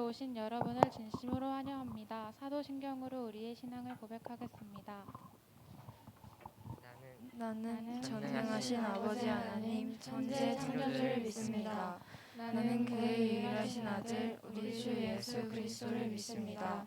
오신 여러분을 진심으로 환영합니다. 사도신경으로 우리의 신앙을 고백하겠습니다. 나는 전능하신 아버지 하나님 천지의 창조주를 믿습니다. 나는 그의 유일하신 아들 우리 주 예수 그리스도를 믿습니다.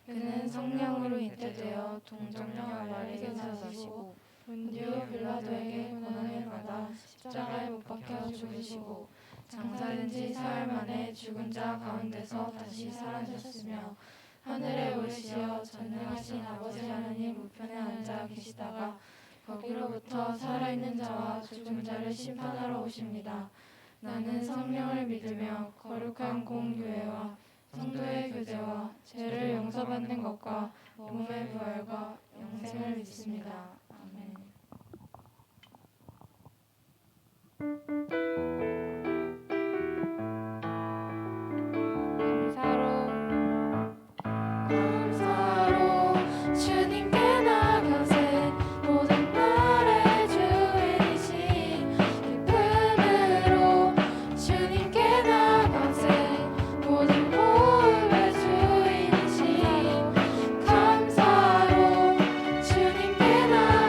그는 성령으로 잉태되어 동정녀 마리아에게서 나시고 본디오 빌라도에게 고난을 받아 십자가에 못 박혀 죽으시고 장사된 지 사흘 만에 죽은 자 가운데서 다시 살아나셨으며 하늘에 오르시어 전능하신 아버지 하나님 우편에 앉아 계시다가 거기로부터 살아있는 자와 죽은 자를 심판하러 오십니다. 나는 성령을 믿으며 거룩한 공교회와 성도의 교제와 죄를 용서받는 것과 몸의 부활과 영생을 믿습니다. 아멘. 감사로 주님께 나가세 모든 날의 주인이신 기쁨으로 주님께 나가세 모든 복음의 주인이신 감사로 주님께 나가세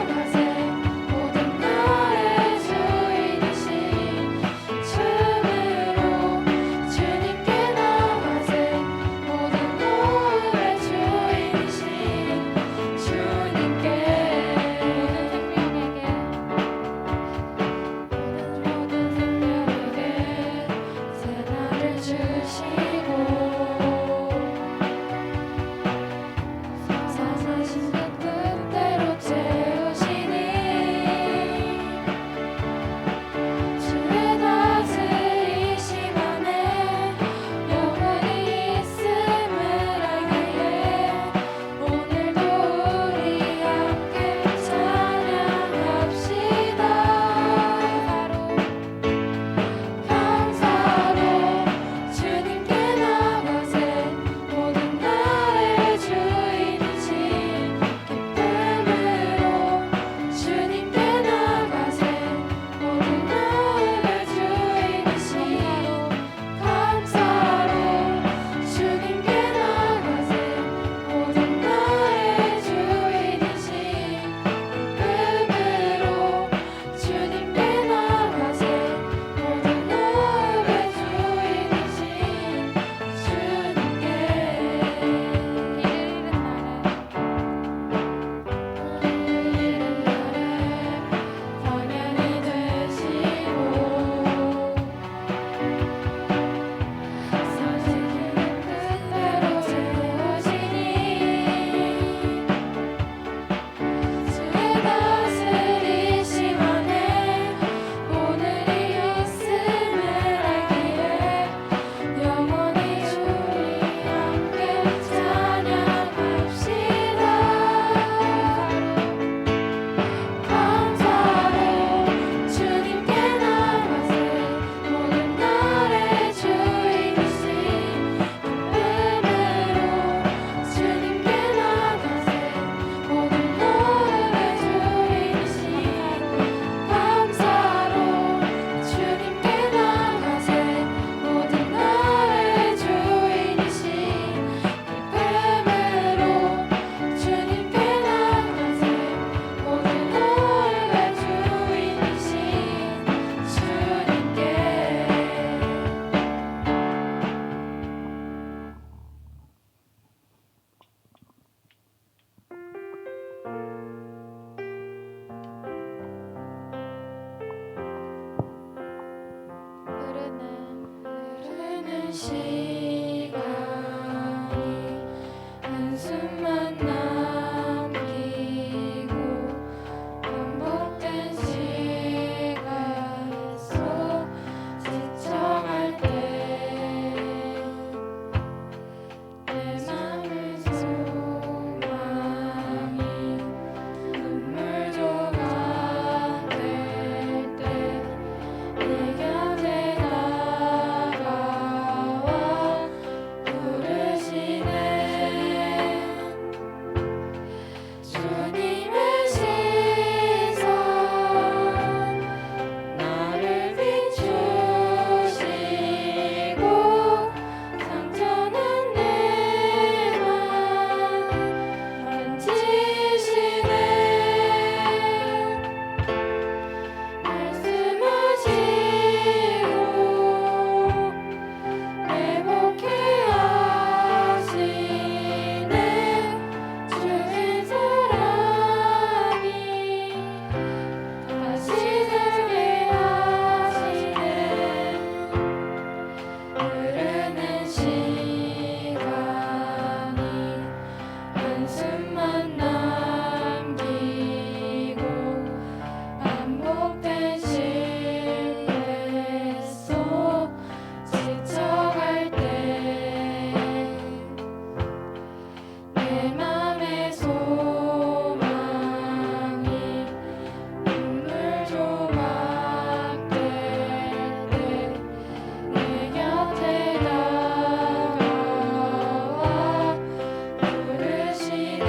것만 남기고 반복된 실패 속 지쳐갈 때 내 맘의 소망이 눈물 조각 될 때 내 곁에 다가와 부르시네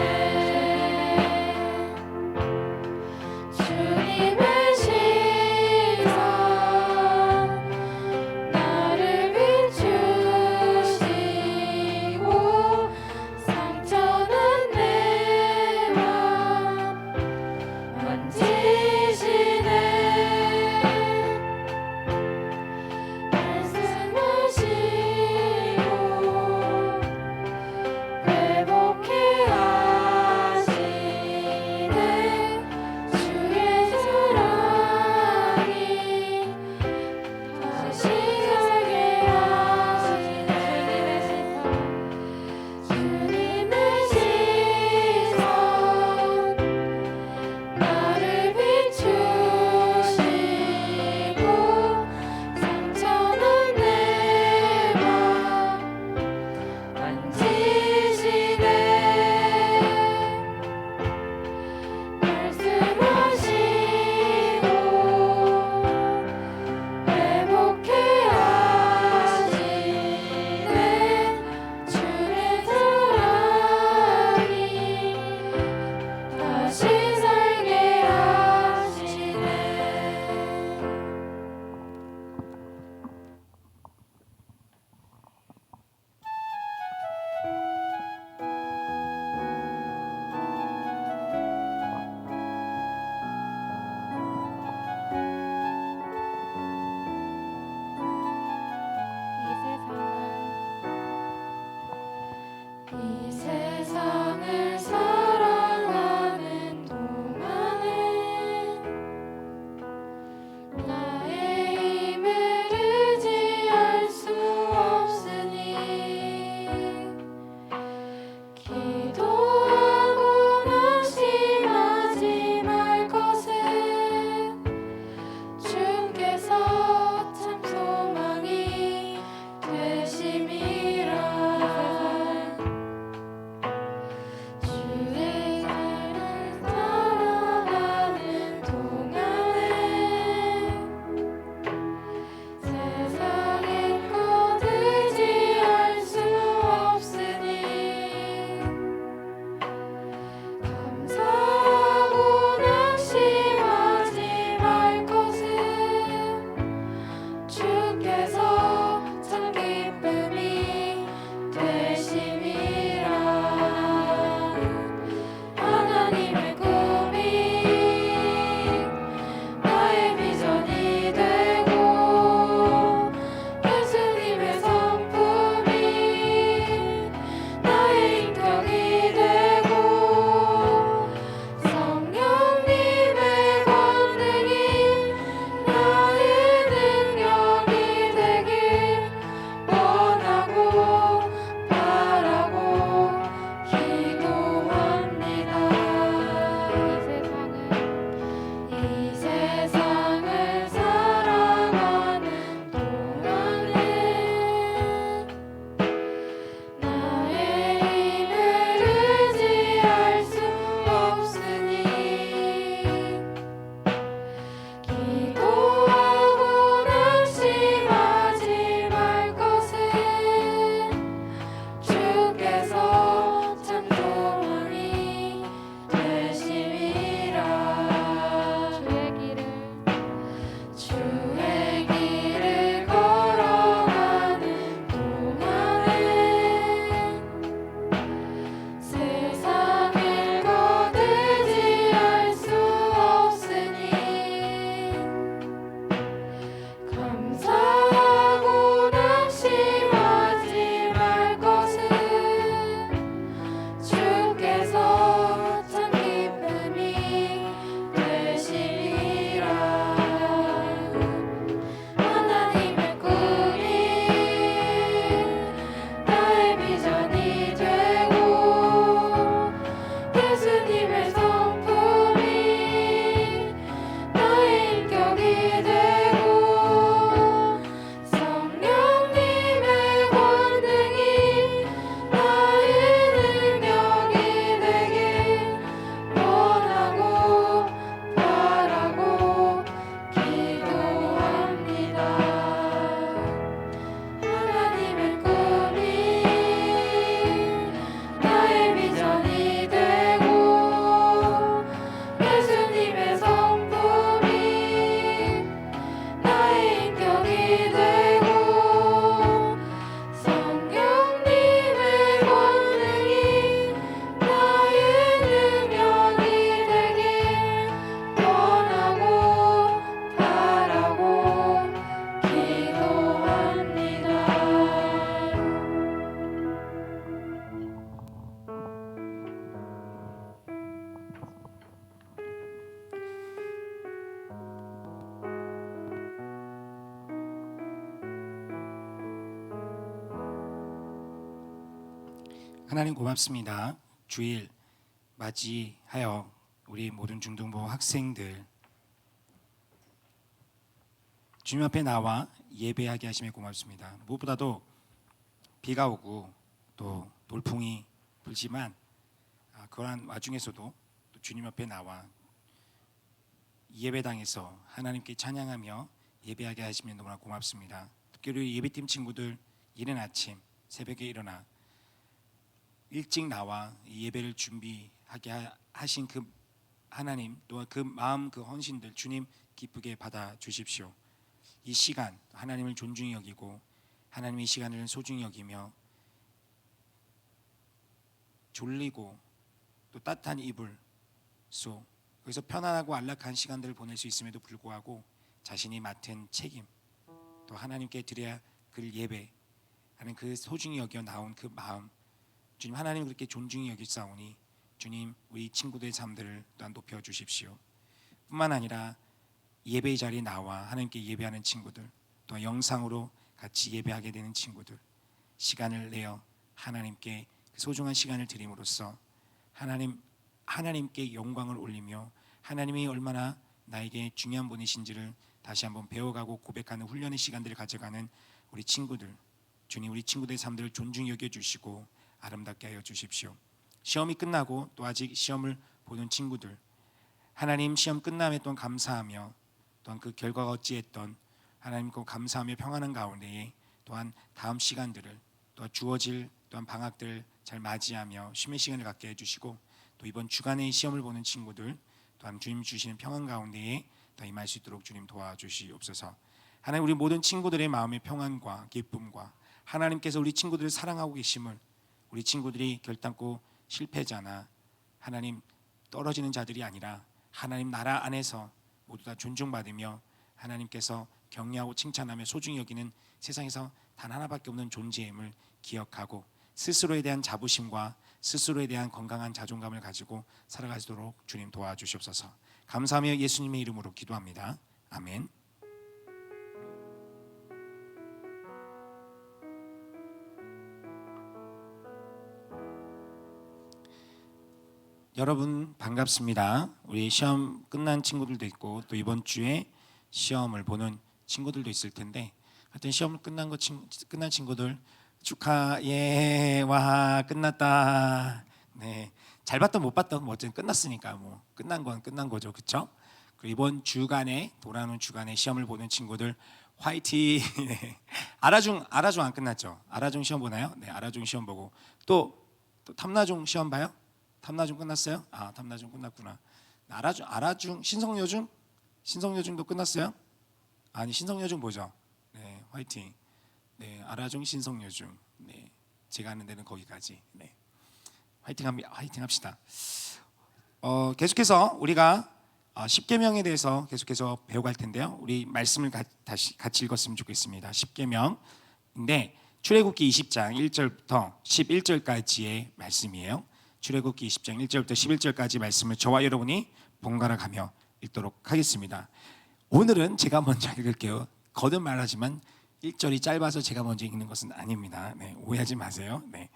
예수님의 성품이 나의 인격이 되고 성령님의 권능이 나의 능력이 되길 원하고 바라고 기도합니다. 하나님의 꿈이 나의 비전이 되고 예수님의 성품이 나의 인격이 되고 성령님의 권능이 나의 능력이 되길 원하고 바라고 기도합니다. 하나님 고맙습니다. 주일 맞이하여 우리 모든 중등부 학생들 주님 앞에 나와 예배하게 하심에 고맙습니다. 무엇보다도 비가 오고 또 돌풍이 불지만 그러한 와중에서도 또 주님 앞에 나와 예배당에서 하나님께 찬양하며 예배하게 하시면 너무나 고맙습니다. 특별히 우리 예배팀 친구들 이른 아침 새벽에 일어나 일찍 나와 이 예배를 준비하게 하신 그 하나님 또한 그 마음 그 헌신들 주님 기쁘게 받아 주십시오. 이 시간 하나님을 존중히 여기고 하나님의 시간을 소중히 여기며 졸리고 또 따뜻한 이불 속 거기서 편안하고 안락한 시간들을 보낼 수 있음에도 불구하고 자신이 맡은 책임 또 하나님께 드려야 그 예배 하는 그 소중히 여겨 나온 그 마음 주님 하나님 그렇게 존중히 여기사오니 주님 우리 친구들의 삶들을 또한 높여 주십시오. 뿐만 아니라 예배의 자리에 나와 하나님께 예배하는 친구들 또 영상으로 같이 예배하게 되는 친구들 시간을 내어 하나님께 소중한 시간을 드림으로써 하나님께 영광을 올리며 하나님이 얼마나 나에게 중요한 분이신지를 다시 한번 배워가고 고백하는 훈련의 시간들을 가져가는 우리 친구들 주님 우리 친구들의 삶들을 존중히 여겨주시고 아름답게 하여 주십시오. 시험이 끝나고 또 아직 시험을 보는 친구들 하나님 시험 끝남에 또한 감사하며 또한 그 결과가 어찌했던 하나님께 감사하며 평안한 가운데에 또한 다음 시간들을 또한 주어질 또한 방학들을 잘 맞이하며 쉼의 시간을 갖게 해주시고 또 이번 주간에 시험을 보는 친구들 또한 주님 주시는 평안 가운데에 더 임할 수 있도록 주님 도와주시옵소서. 하나님 우리 모든 친구들의 마음의 평안과 기쁨과 하나님께서 우리 친구들을 사랑하고 계심을 우리 친구들이 결단코 실패자나 하나님 떨어지는 자들이 아니라 하나님 나라 안에서 모두 다 존중받으며 하나님께서 격려하고 칭찬하며 소중히 여기는 세상에서 단 하나밖에 없는 존재임을 기억하고 스스로에 대한 자부심과 스스로에 대한 건강한 자존감을 가지고 살아가도록 주님 도와주시옵소서. 감사하며 예수님의 이름으로 기도합니다. 아멘. 여러분 반갑습니다. 우리 시험 끝난 친구들도 있고 또 이번 주에 시험을 보는 친구들도 있을 텐데 하여튼 시험 끝난 친구들 축하해. 와 끝났다. 네, 잘 봤던 못 봤던 뭐 어쨌든 끝났으니까 뭐 끝난 건 끝난 거죠, 그렇죠? 그리고 이번 주간에 돌아오는 주간에 시험을 보는 친구들 화이팅. 네. 아라중 안 끝났죠? 아라중 시험 보나요? 네, 아라중 시험 보고 또 탐나중 시험 봐요? 탐나중 끝났어요? 아, 탐나중 끝났구나. 아라중 신성여중도 끝났어요? 아니 신성여중 보죠. 네, 화이팅. 네, 아라중 신성여중. 네, 제가 아는 데는 거기까지. 네, 화이팅 합시다. 계속해서 우리가 10계명에 대해서 계속해서 배워갈 텐데요. 우리 말씀을 같이 읽었으면 좋겠습니다. 10계명인데 출애굽기 20장 1절부터 11절까지의 말씀이에요. 출애굽기 20장 1절부터 11절까지 말씀을 저와 여러분이 번갈아 가며 읽도록 하겠습니다. 오늘은 제가 먼저 읽을게요. 거듭 말하지만 1절이 짧아서 제가 먼저 읽는 것은 아닙니다. 네, 오해하지 마세요. 네,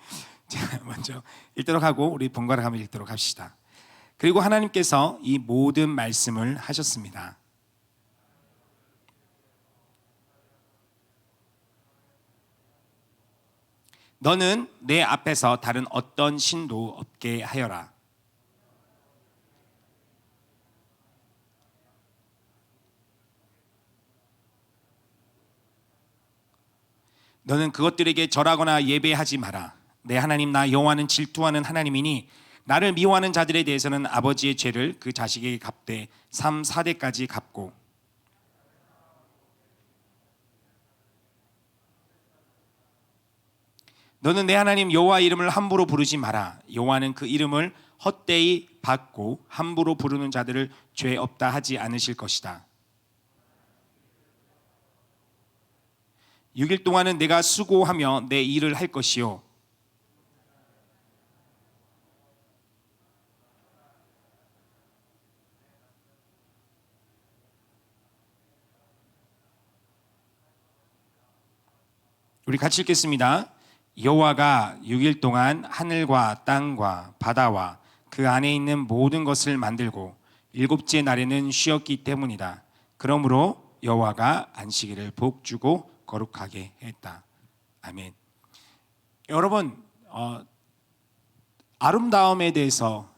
제가 먼저 읽도록 하고 우리 번갈아 가며 읽도록 합시다. 그리고 하나님께서 이 모든 말씀을 하셨습니다. 너는 내 앞에서 다른 어떤 신도 없게 하여라. 너는 그것들에게 절하거나 예배하지 마라. 내 하나님 나 여호와는 질투하는 하나님이니 나를 미워하는 자들에 대해서는 아버지의 죄를 그 자식에게 갚되 3, 4대까지 갚고 너는 내 하나님 여호와 이름을 함부로 부르지 마라. 여호와는 그 이름을 헛되이 받고 함부로 부르는 자들을 죄 없다 하지 않으실 것이다. 6일 동안은 내가 수고하며 내 일을 할 것이요 우리 같이 읽겠습니다. 여호와가 6일 동안 하늘과 땅과 바다와 그 안에 있는 모든 것을 만들고 일곱째 날에는 쉬었기 때문이다. 그러므로 여호와가 안식일을 복주고 거룩하게 했다. 아멘. 여러분, 아름다움에 대해서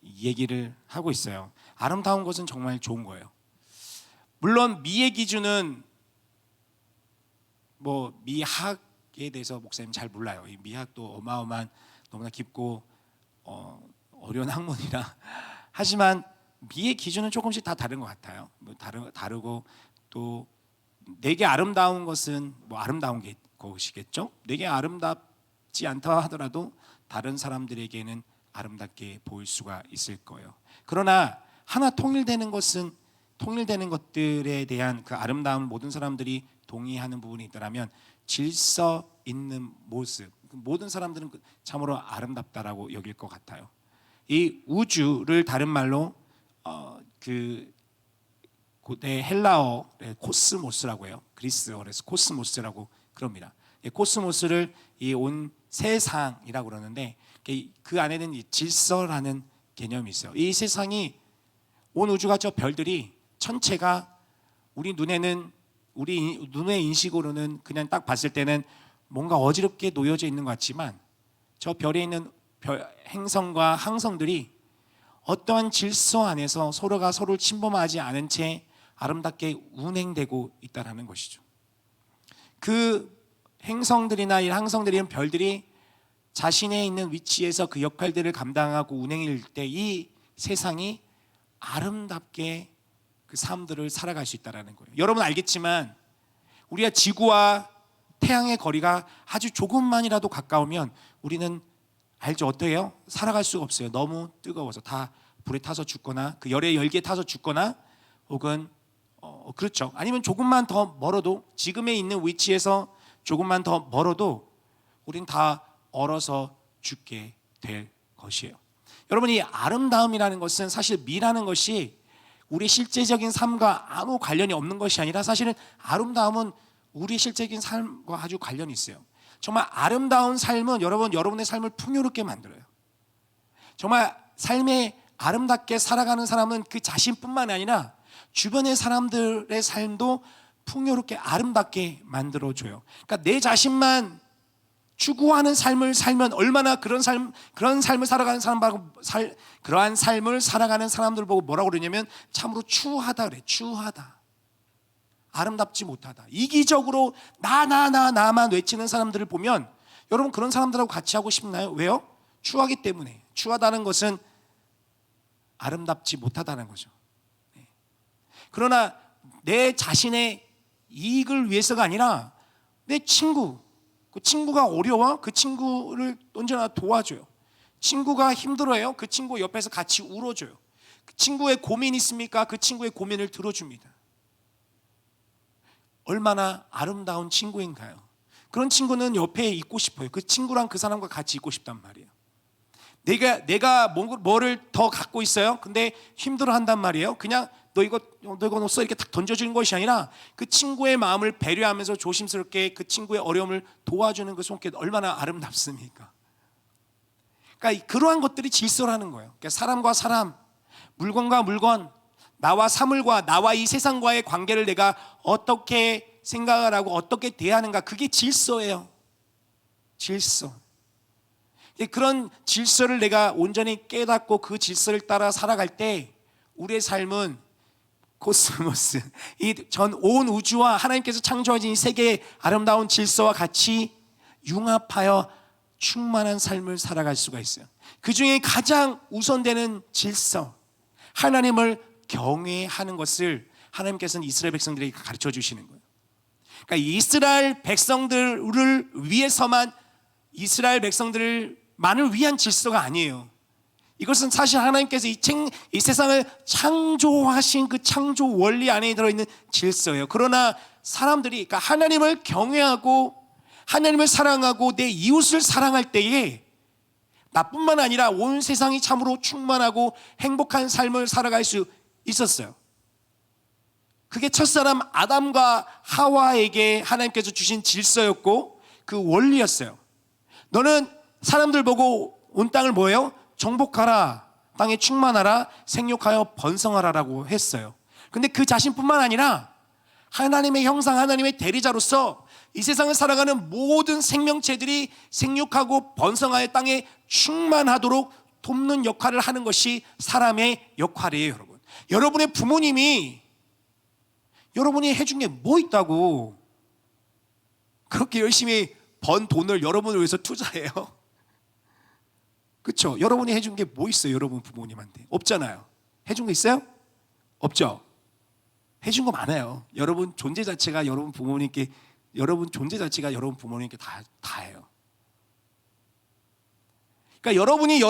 얘기를 하고 있어요. 아름다운 것은 정말 좋은 거예요. 물론 미의 기준은 미학에 대해서 목사님 잘 몰라요. 이 미학도 어마어마한 너무나 깊고 어려운 학문이라 하지만 미의 기준은 조금씩 다 다른 것 같아요. 다르고 또 내게 아름다운 것은 아름다운 것이겠죠. 내게 아름답지 않다 하더라도 다른 사람들에게는 아름답게 보일 수가 있을 거예요. 그러나 하나 통일되는 것들에 대한 그 아름다움 모든 사람들이 동의하는 부분이 있더라면 질서 있는 모습, 모든 사람들은 참으로 아름답다라고 여길 것 같아요. 이 우주를 다른 말로 고대 헬라어의 코스모스라고 해요. 그리스어로 해서 코스모스라고 그럽니다. 코스모스를 이 온 세상이라고 그러는데 그 안에는 이 질서라는 개념이 있어요. 이 세상이 온 우주가 저 별들이 전체가 우리 눈의 인식으로는 그냥 딱 봤을 때는 뭔가 어지럽게 놓여져 있는 것 같지만 저 별에 있는 행성과 항성들이 어떠한 질서 안에서 서로가 서로를 침범하지 않은 채 아름답게 운행되고 있다는 것이죠. 그 행성들이나 이 항성들이 이런 별들이 자신의 있는 위치에서 그 역할들을 감당하고 운행일 때 이 세상이 아름답게 그 삶들을 살아갈 수 있다는 거예요. 여러분 알겠지만 우리가 지구와 태양의 거리가 아주 조금만이라도 가까우면 우리는 알죠? 어때요? 살아갈 수가 없어요. 너무 뜨거워서 다 불에 타서 죽거나 그 열에 열기에 타서 죽거나 혹은 그렇죠. 아니면 조금만 더 멀어도 지금에 있는 위치에서 조금만 더 멀어도 우린 다 얼어서 죽게 될 것이에요. 여러분 이 아름다움이라는 것은 사실 미라는 것이 우리 실제적인 삶과 아무 관련이 없는 것이 아니라 사실은 아름다움은 우리 실제적인 삶과 아주 관련이 있어요. 정말 아름다운 삶은 여러분의 삶을 풍요롭게 만들어요. 정말 삶에 아름답게 살아가는 사람은 그 자신뿐만 아니라 주변의 사람들의 삶도 풍요롭게 아름답게 만들어줘요. 그러니까 내 자신만 추구하는 삶을 살면 얼마나 그런 삶을 살아가는 사람하고 그러한 삶을 살아가는 사람들 보고 뭐라고 그러냐면 참으로 추하다 그래. 추하다. 아름답지 못하다. 이기적으로 나만 외치는 사람들을 보면 여러분 그런 사람들하고 같이 하고 싶나요? 왜요? 추하기 때문에. 추하다는 것은 아름답지 못하다는 거죠. 그러나 내 자신의 이익을 위해서가 아니라 내 그 친구가 어려워? 그 친구를 언제나 도와줘요. 친구가 힘들어요? 그 친구 옆에서 같이 울어줘요. 그 친구의 고민 있습니까? 그 친구의 고민을 들어줍니다. 얼마나 아름다운 친구인가요? 그런 친구는 옆에 있고 싶어요. 그 친구랑 그 사람과 같이 있고 싶단 말이에요. 내가 뭐를 더 갖고 있어요? 근데 힘들어한단 말이에요. 그냥 너 이거 써 이렇게 딱 던져주는 것이 아니라 그 친구의 마음을 배려하면서 조심스럽게 그 친구의 어려움을 도와주는 그 손길 얼마나 아름답습니까? 그러니까 그러한 것들이 질서라는 거예요. 그러니까 사람과 사람 물건과 물건, 나와 사물과 나와 이 세상과의 관계를 내가 어떻게 생각을 하고 어떻게 대하는가, 그게 질서예요. 질서. 그런 질서를 내가 온전히 깨닫고 그 질서를 따라 살아갈 때 우리의 삶은 코스모스, 이 전 온 우주와 하나님께서 창조하신 이 세계의 아름다운 질서와 같이 융합하여 충만한 삶을 살아갈 수가 있어요. 그 중에 가장 우선되는 질서, 하나님을 경외하는 것을 하나님께서는 이스라엘 백성들에게 가르쳐 주시는 거예요. 그러니까 이스라엘 백성들을 위해서만, 이스라엘 백성들만을 위한 질서가 아니에요. 이것은 사실 하나님께서 이 세상을 창조하신 그 창조 원리 안에 들어있는 질서예요. 그러나 사람들이, 그러니까 하나님을 경외하고 하나님을 사랑하고 내 이웃을 사랑할 때에 나뿐만 아니라 온 세상이 참으로 충만하고 행복한 삶을 살아갈 수 있었어요. 그게 첫사람 아담과 하와에게 하나님께서 주신 질서였고 그 원리였어요. 너는 사람들 보고 온 땅을 뭐예요? 정복하라, 땅에 충만하라, 생육하여 번성하라라고 했어요. 근데 그 자신뿐만 아니라 하나님의 형상, 하나님의 대리자로서 이 세상을 살아가는 모든 생명체들이 생육하고 번성하여 땅에 충만하도록 돕는 역할을 하는 것이 사람의 역할이에요. 여러분, 여러분의 부모님이 여러분이 해준 게 뭐 있다고 그렇게 열심히 번 돈을 여러분을 위해서 투자해요? 그렇죠? 여러분이 해준 게 뭐 있어요? 여러분 부모님한테 없잖아요. 해준 거 있어요? 없죠? 해준 거 많아요. 여러분 존재 자체가 여러분 부모님께, 여러분 존재 자체가 여러분 부모님께 다예요. 그러니까 여러분이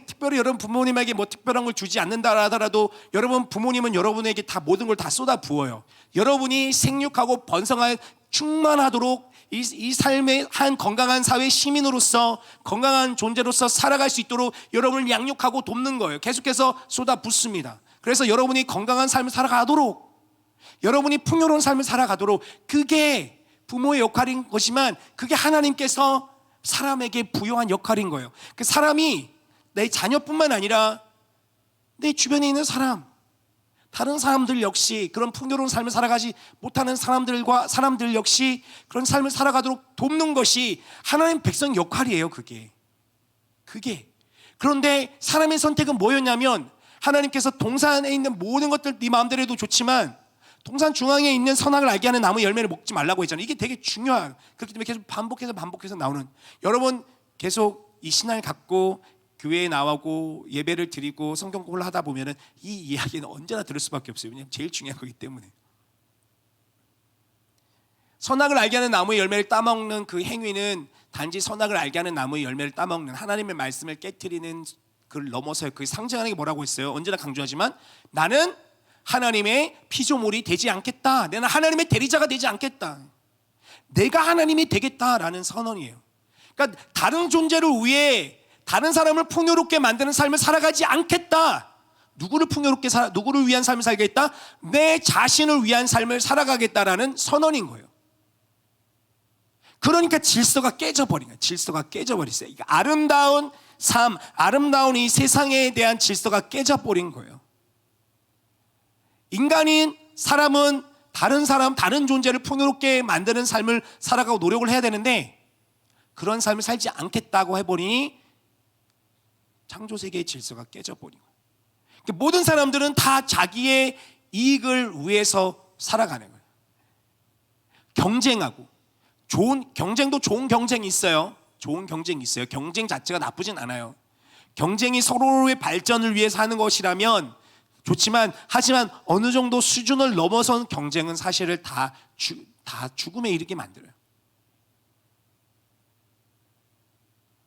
특별히 여러분 부모님에게 뭐 특별한 걸 주지 않는다 하더라도 여러분 부모님은 여러분에게 다 모든 걸 다 쏟아 부어요. 여러분이 생육하고 번성할 충만하도록 이 삶의 한 건강한 사회 시민으로서, 건강한 존재로서 살아갈 수 있도록 여러분을 양육하고 돕는 거예요. 계속해서 쏟아 붓습니다. 그래서 여러분이 건강한 삶을 살아가도록, 여러분이 풍요로운 삶을 살아가도록, 그게 부모의 역할인 것이지만 그게 하나님께서 사람에게 부여한 역할인 거예요. 그 사람이 내 자녀뿐만 아니라 내 주변에 있는 사람, 다른 사람들 역시 그런 풍요로운 삶을 살아가지 못하는 사람들 역시 그런 삶을 살아가도록 돕는 것이 하나님 백성 역할이에요. 그게. 그런데 사람의 선택은 뭐였냐면, 하나님께서 동산에 있는 모든 것들 네 마음대로 해도 좋지만 동산 중앙에 있는 선악을 알게 하는 나무 열매를 먹지 말라고 했잖아요. 이게 되게 중요해요. 그렇기 때문에 계속 반복해서 나오는, 여러분 계속 이 신앙을 갖고 교회에 나오고 예배를 드리고 성경 공부를 하다 보면은 이 이야기는 언제나 들을 수밖에 없어요. 왜냐하면 제일 중요한 거기 때문에. 선악을 알게 하는 나무의 열매를 따먹는 그 행위는 단지 선악을 알게 하는 나무의 열매를 따먹는, 하나님의 말씀을 깨트리는 그걸 넘어서요. 그 상징하는 게 뭐라고 했어요? 언제나 강조하지만 나는 하나님의 피조물이 되지 않겠다. 내가 하나님의 대리자가 되지 않겠다. 내가 하나님이 되겠다라는 선언이에요. 그러니까 다른 존재를 위해 다른 사람을 풍요롭게 만드는 삶을 살아가지 않겠다. 누구를 위한 삶을 살겠다? 내 자신을 위한 삶을 살아가겠다라는 선언인 거예요. 그러니까 질서가 깨져버린 거예요. 질서가 깨져버렸어요. 아름다운 삶, 아름다운 이 세상에 대한 질서가 깨져버린 거예요. 인간인 사람은 다른 사람, 다른 존재를 풍요롭게 만드는 삶을 살아가고 노력을 해야 되는데 그런 삶을 살지 않겠다고 해버리니 창조세계의 질서가 깨져버린 거예요. 모든 사람들은 다 자기의 이익을 위해서 살아가는 거예요. 경쟁하고, 경쟁도 좋은 경쟁이 있어요. 좋은 경쟁이 있어요. 경쟁 자체가 나쁘진 않아요. 경쟁이 서로의 발전을 위해서 하는 것이라면 좋지만, 하지만 어느 정도 수준을 넘어선 경쟁은 사실을 다 죽음에 이르게 만들어요.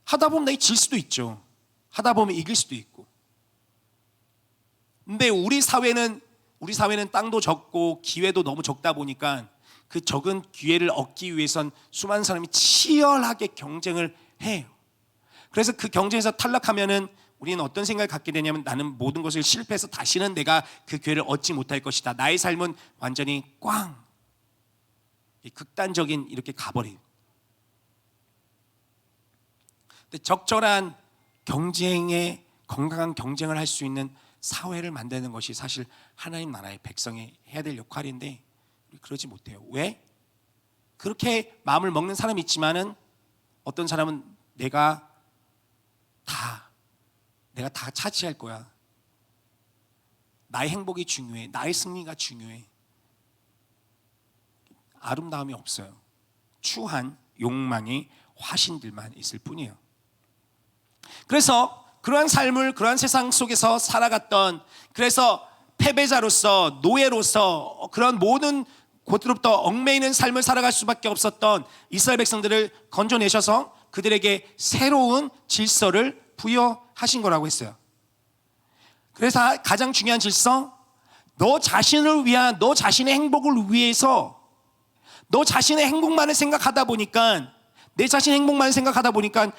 하다 보면 내가 질 수도 있죠. 하다 보면 이길 수도 있고. 근데 우리 사회는 땅도 적고 기회도 너무 적다 보니까 그 적은 기회를 얻기 위해선 수많은 사람이 치열하게 경쟁을 해요. 그래서 그 경쟁에서 탈락하면은 우리는 어떤 생각을 갖게 되냐면, 나는 모든 것을 실패해서 다시는 내가 그 기회를 얻지 못할 것이다. 나의 삶은 완전히 꽝, 극단적인 이렇게 가버려요. 근데 적절한 경쟁에, 건강한 경쟁을 할 수 있는 사회를 만드는 것이 사실 하나님 나라의 백성이 해야 될 역할인데 우리 그러지 못해요. 왜? 그렇게 마음을 먹는 사람이 있지만은 어떤 사람은 내가 다 차지할 거야. 나의 행복이 중요해. 나의 승리가 중요해. 아름다움이 없어요. 추한 욕망의 화신들만 있을 뿐이에요. 그래서 그러한 삶을 그러한 세상 속에서 살아갔던, 그래서 패배자로서 노예로서 그런 모든 곳으로부터 얽매이는 삶을 살아갈 수밖에 없었던 이스라엘 백성들을 건져내셔서 그들에게 새로운 질서를 부여하신 거라고 했어요. 그래서 가장 중요한 질서, 너 자신을 위한, 너 자신의 행복을 위해서, 너 자신의 행복만을 생각하다 보니까, 내 자신의 행복만을 생각하다 보니까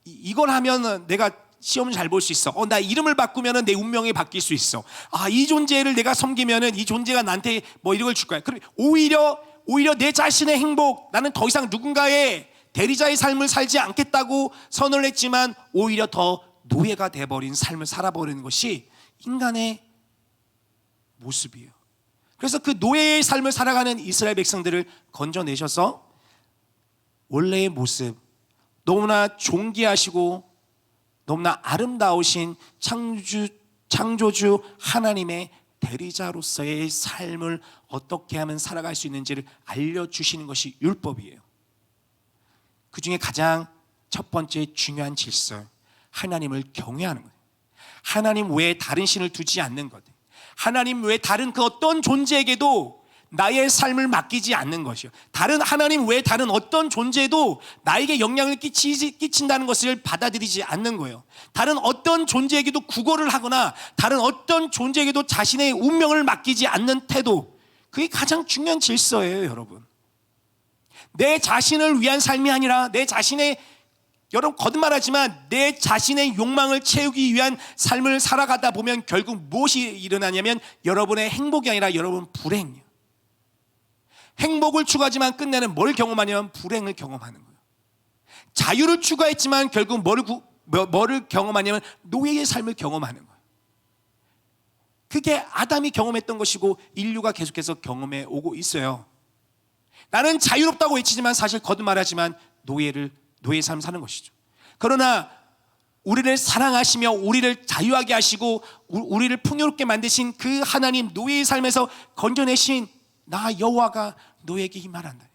이걸 하면 내가 시험을 잘 볼 수 있어. 나 이름을 바꾸면 내 운명이 바뀔 수 있어. 이 존재를 내가 섬기면 이 존재가 나한테 뭐 이런 걸 줄 거야. 그럼 오히려 내 자신의 행복, 나는 더 이상 누군가의 대리자의 삶을 살지 않겠다고 선언을 했지만 오히려 더 노예가 돼버린 삶을 살아버리는 것이 인간의 모습이에요. 그래서 그 노예의 삶을 살아가는 이스라엘 백성들을 건져내셔서 원래의 모습, 너무나 존귀하시고 너무나 아름다우신 창조주 하나님의 대리자로서의 삶을 어떻게 하면 살아갈 수 있는지를 알려주시는 것이 율법이에요. 그 중에 가장 첫 번째 중요한 질서, 하나님을 경외하는 거예요. 하나님 외에 다른 신을 두지 않는 것, 하나님 외에 다른 그 어떤 존재에게도 나의 삶을 맡기지 않는 것이요. 다른 하나님 외에 다른 어떤 존재도 나에게 영향을 끼친다는 것을 받아들이지 않는 거예요. 다른 어떤 존재에게도 구걸을 하거나 다른 어떤 존재에게도 자신의 운명을 맡기지 않는 태도, 그게 가장 중요한 질서예요, 여러분. 내 자신을 위한 삶이 아니라 내 자신의, 여러분 거듭말하지만 내 자신의 욕망을 채우기 위한 삶을 살아가다 보면 결국 무엇이 일어나냐면 여러분의 행복이 아니라 여러분 불행이에요. 행복을 추구하지만 끝내는 뭘 경험하냐면 불행을 경험하는 거예요. 자유를 추구했지만 결국 뭐를 경험하냐면 노예의 삶을 경험하는 거예요. 그게 아담이 경험했던 것이고 인류가 계속해서 경험해 오고 있어요. 나는 자유롭다고 외치지만 사실 거듭말하지만 노예의 삶 사는 것이죠. 그러나 우리를 사랑하시며 우리를 자유하게 하시고 우리를 풍요롭게 만드신 그 하나님, 노예의 삶에서 건져내신 나 여호와가 너에게 이 말한다.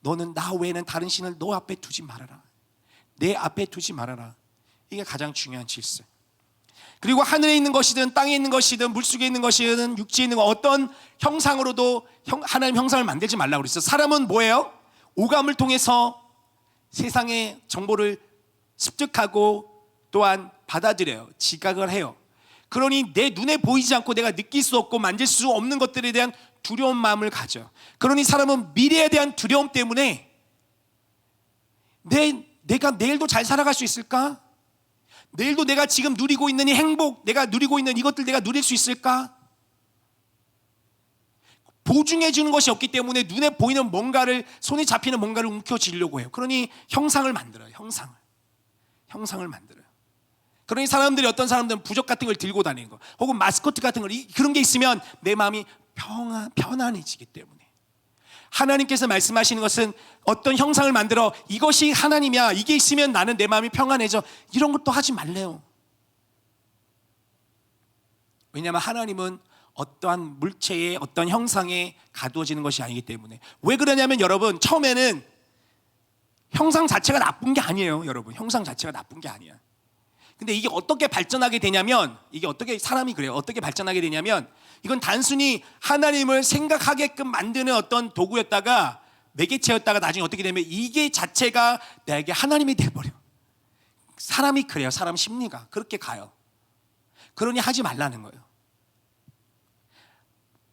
너는 나 외에는 다른 신을 너 앞에 두지 말아라. 내 앞에 두지 말아라. 이게 가장 중요한 질서. 그리고 하늘에 있는 것이든 땅에 있는 것이든 물속에 있는 것이든 육지에 있는 것, 어떤 형상으로도 하나님 형상을 만들지 말라고 그랬어요. 사람은 뭐예요? 오감을 통해서 세상의 정보를 습득하고 또한 받아들여요. 지각을 해요. 그러니 내 눈에 보이지 않고 내가 느낄 수 없고 만질 수 없는 것들에 대한 두려운 마음을 가져. 그러니 사람은 미래에 대한 두려움 때문에 내가 내일도 잘 살아갈 수 있을까? 내일도 내가 지금 누리고 있는 이 행복, 내가 누리고 있는 이것들 내가 누릴 수 있을까? 보증해 주는 것이 없기 때문에 눈에 보이는 뭔가를, 손에 잡히는 뭔가를 움켜쥐려고 해요. 그러니 형상을 만들어요. 형상을 만들어요. 그러니 사람들이, 어떤 사람들은 부적 같은 걸 들고 다니는 거, 혹은 마스코트 같은 걸, 그런 게 있으면 내 마음이 편안해지기 때문에. 하나님께서 말씀하시는 것은 어떤 형상을 만들어 이것이 하나님이야, 이게 있으면 나는 내 마음이 평안해져, 이런 것도 하지 말래요. 왜냐하면 하나님은 어떠한 물체의 어떤 형상에 가두어지는 것이 아니기 때문에. 왜 그러냐면 여러분, 처음에는 형상 자체가 나쁜 게 아니에요. 여러분, 형상 자체가 나쁜 게 아니야. 근데 이게 어떻게 발전하게 되냐면, 사람이 그래요. 어떻게 발전하게 되냐면, 이건 단순히 하나님을 생각하게끔 만드는 어떤 도구였다가, 매개체였다가 나중에 어떻게 되면 이게 자체가 나에게 하나님이 돼버려. 사람이 그래요. 사람 심리가 그렇게 가요. 그러니 하지 말라는 거예요.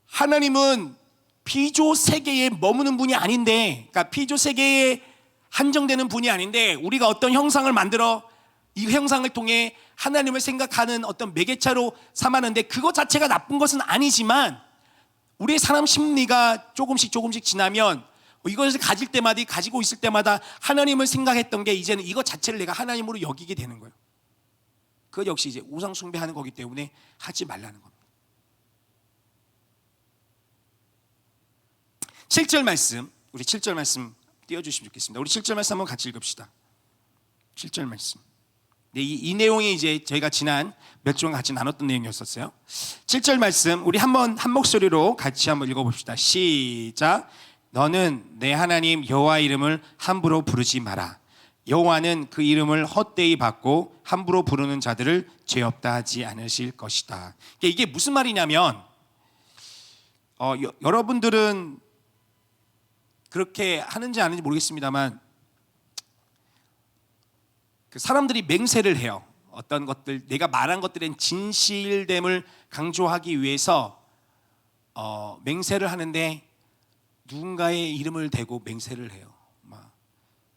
하나님은 피조 세계에 머무는 분이 아닌데, 그러니까 피조 세계에 한정되는 분이 아닌데, 우리가 어떤 형상을 만들어 이 형상을 통해 하나님을 생각하는 어떤 매개체로 삼았는데, 그것 자체가 나쁜 것은 아니지만 우리의 사람 심리가 조금씩 지나면 이것을 가지고 있을 때마다 하나님을 생각했던 게 이제는 이것 자체를 내가 하나님으로 여기게 되는 거예요. 그것 역시 이제 우상 숭배하는 거기 때문에 하지 말라는 겁니다. 7절 말씀, 우리 7절 말씀 띄워주시면 좋겠습니다. 우리 7절 말씀 한번 같이 읽읍시다. 7절 말씀. 네, 이 내용이 이제 저희가 지난 몇 주간 같이 나눴던 내용이었었어요. 7절 말씀 우리 한번 한 목소리로 같이 한번 읽어봅시다. 시작. 너는 내 하나님 여호와 이름을 함부로 부르지 마라. 여호와는 그 이름을 헛되이 받고 함부로 부르는 자들을 죄 없다 하지 않으실 것이다. 이게 무슨 말이냐면 여러분들은 그렇게 하는지 아는지 모르겠습니다만 그 사람들이 맹세를 해요. 어떤 것들, 내가 말한 것들엔 진실됨을 강조하기 위해서 맹세를 하는데 누군가의 이름을 대고 맹세를 해요.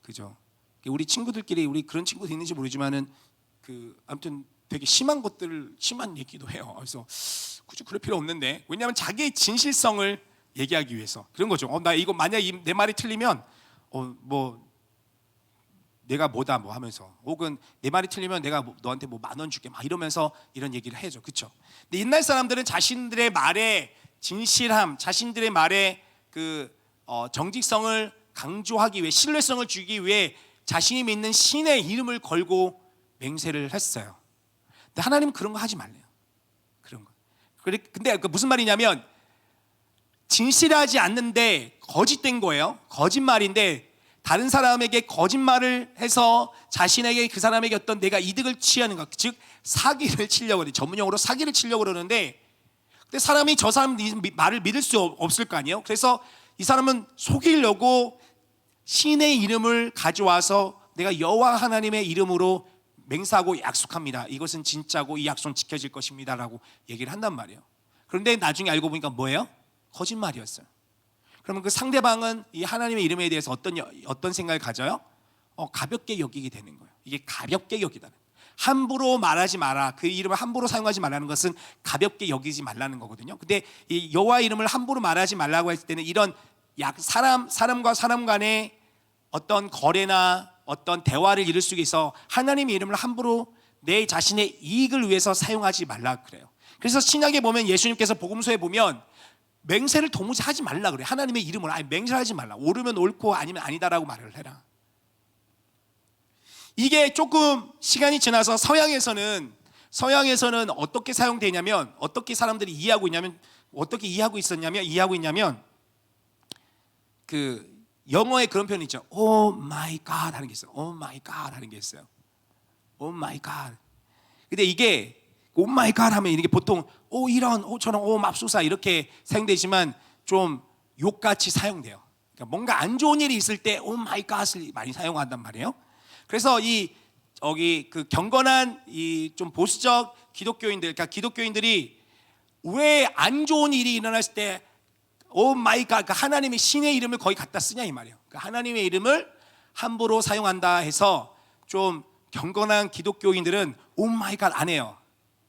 그죠? 우리 친구들끼리 우리 그런 친구도 있는지 모르지만은 아무튼 되게 심한 얘기도 해요. 그래서 굳이 그럴 필요 없는데, 왜냐하면 자기의 진실성을 얘기하기 위해서 그런 거죠. 나 이거 만약 내 말이 틀리면 내가 뭐다 뭐 하면서, 혹은 내 말이 틀리면 내가 너한테 뭐 10,000원 줄게 막 이러면서 이런 얘기를 해줘. 그렇죠? 근데 옛날 사람들은 자신들의 말의 진실함, 자신들의 말의 정직성을 강조하기 위해, 신뢰성을 주기 위해 자신이 믿는 신의 이름을 걸고 맹세를 했어요. 근데 하나님은 그런 거 하지 말래요. 그런 거. 근데 무슨 말이냐면 진실하지 않는데 거짓된 거예요. 거짓말인데 다른 사람에게 거짓말을 해서 자신에게, 그 사람에게 어떤 내가 이득을 취하는 것, 즉 사기를 치려고 해요. 전문용어로 사기를 치려고 그러는데, 근데 사람이 저 사람 말을 믿을 수 없을 거 아니에요. 그래서 이 사람은 속이려고 신의 이름을 가져와서 내가 여호와 하나님의 이름으로 맹세하고 약속합니다. 이것은 진짜고 이 약속은 지켜질 것입니다 라고 얘기를 한단 말이에요. 그런데 나중에 알고 보니까 뭐예요? 거짓말이었어요. 그러면 그 상대방은 이 하나님의 이름에 대해서 어떤 생각을 가져요? 가볍게 여기게 되는 거예요. 이게 가볍게 여기다는, 함부로 말하지 마라, 그 이름을 함부로 사용하지 말라는 것은 가볍게 여기지 말라는 거거든요. 근데 이 여호와 이름을 함부로 말하지 말라고 했을 때는 이런 사람과 사람 간의 어떤 거래나 어떤 대화를 이룰 수 있어 하나님의 이름을 함부로 내 자신의 이익을 위해서 사용하지 말라 그래요. 그래서 신약에 보면 예수님께서 복음서에 보면 맹세를 도무지 하지 말라 그래요. 하나님의 이름으로 맹세하지 말라. 옳으면 옳고 아니면 아니다라고 말을 해라. 이게 조금 시간이 지나서 서양에서는 어떻게 사용되냐면, 어떻게 사람들이 이해하고 있냐면 그 영어에 그런 표현이 있죠. Oh my God 하는 게 있어요. Oh my God 하는 게 있어요. Oh my God. 근데 이게 Oh my God 하면 이게 보통 이런, 저런, 맙소사 이렇게 사용되지만 좀 욕같이 사용돼요. 그러니까 뭔가 안 좋은 일이 있을 때 Oh my God을 많이 사용한단 말이에요. 그래서 그 경건한 이 좀 보수적 기독교인들, 그러니까 기독교인들이 왜 안 좋은 일이 일어났을 때 Oh my God, 그러니까 하나님의 신의 이름을 거의 갖다 쓰냐 이 말이에요. 그러니까 하나님의 이름을 함부로 사용한다 해서 좀 경건한 기독교인들은 Oh my God 안 해요.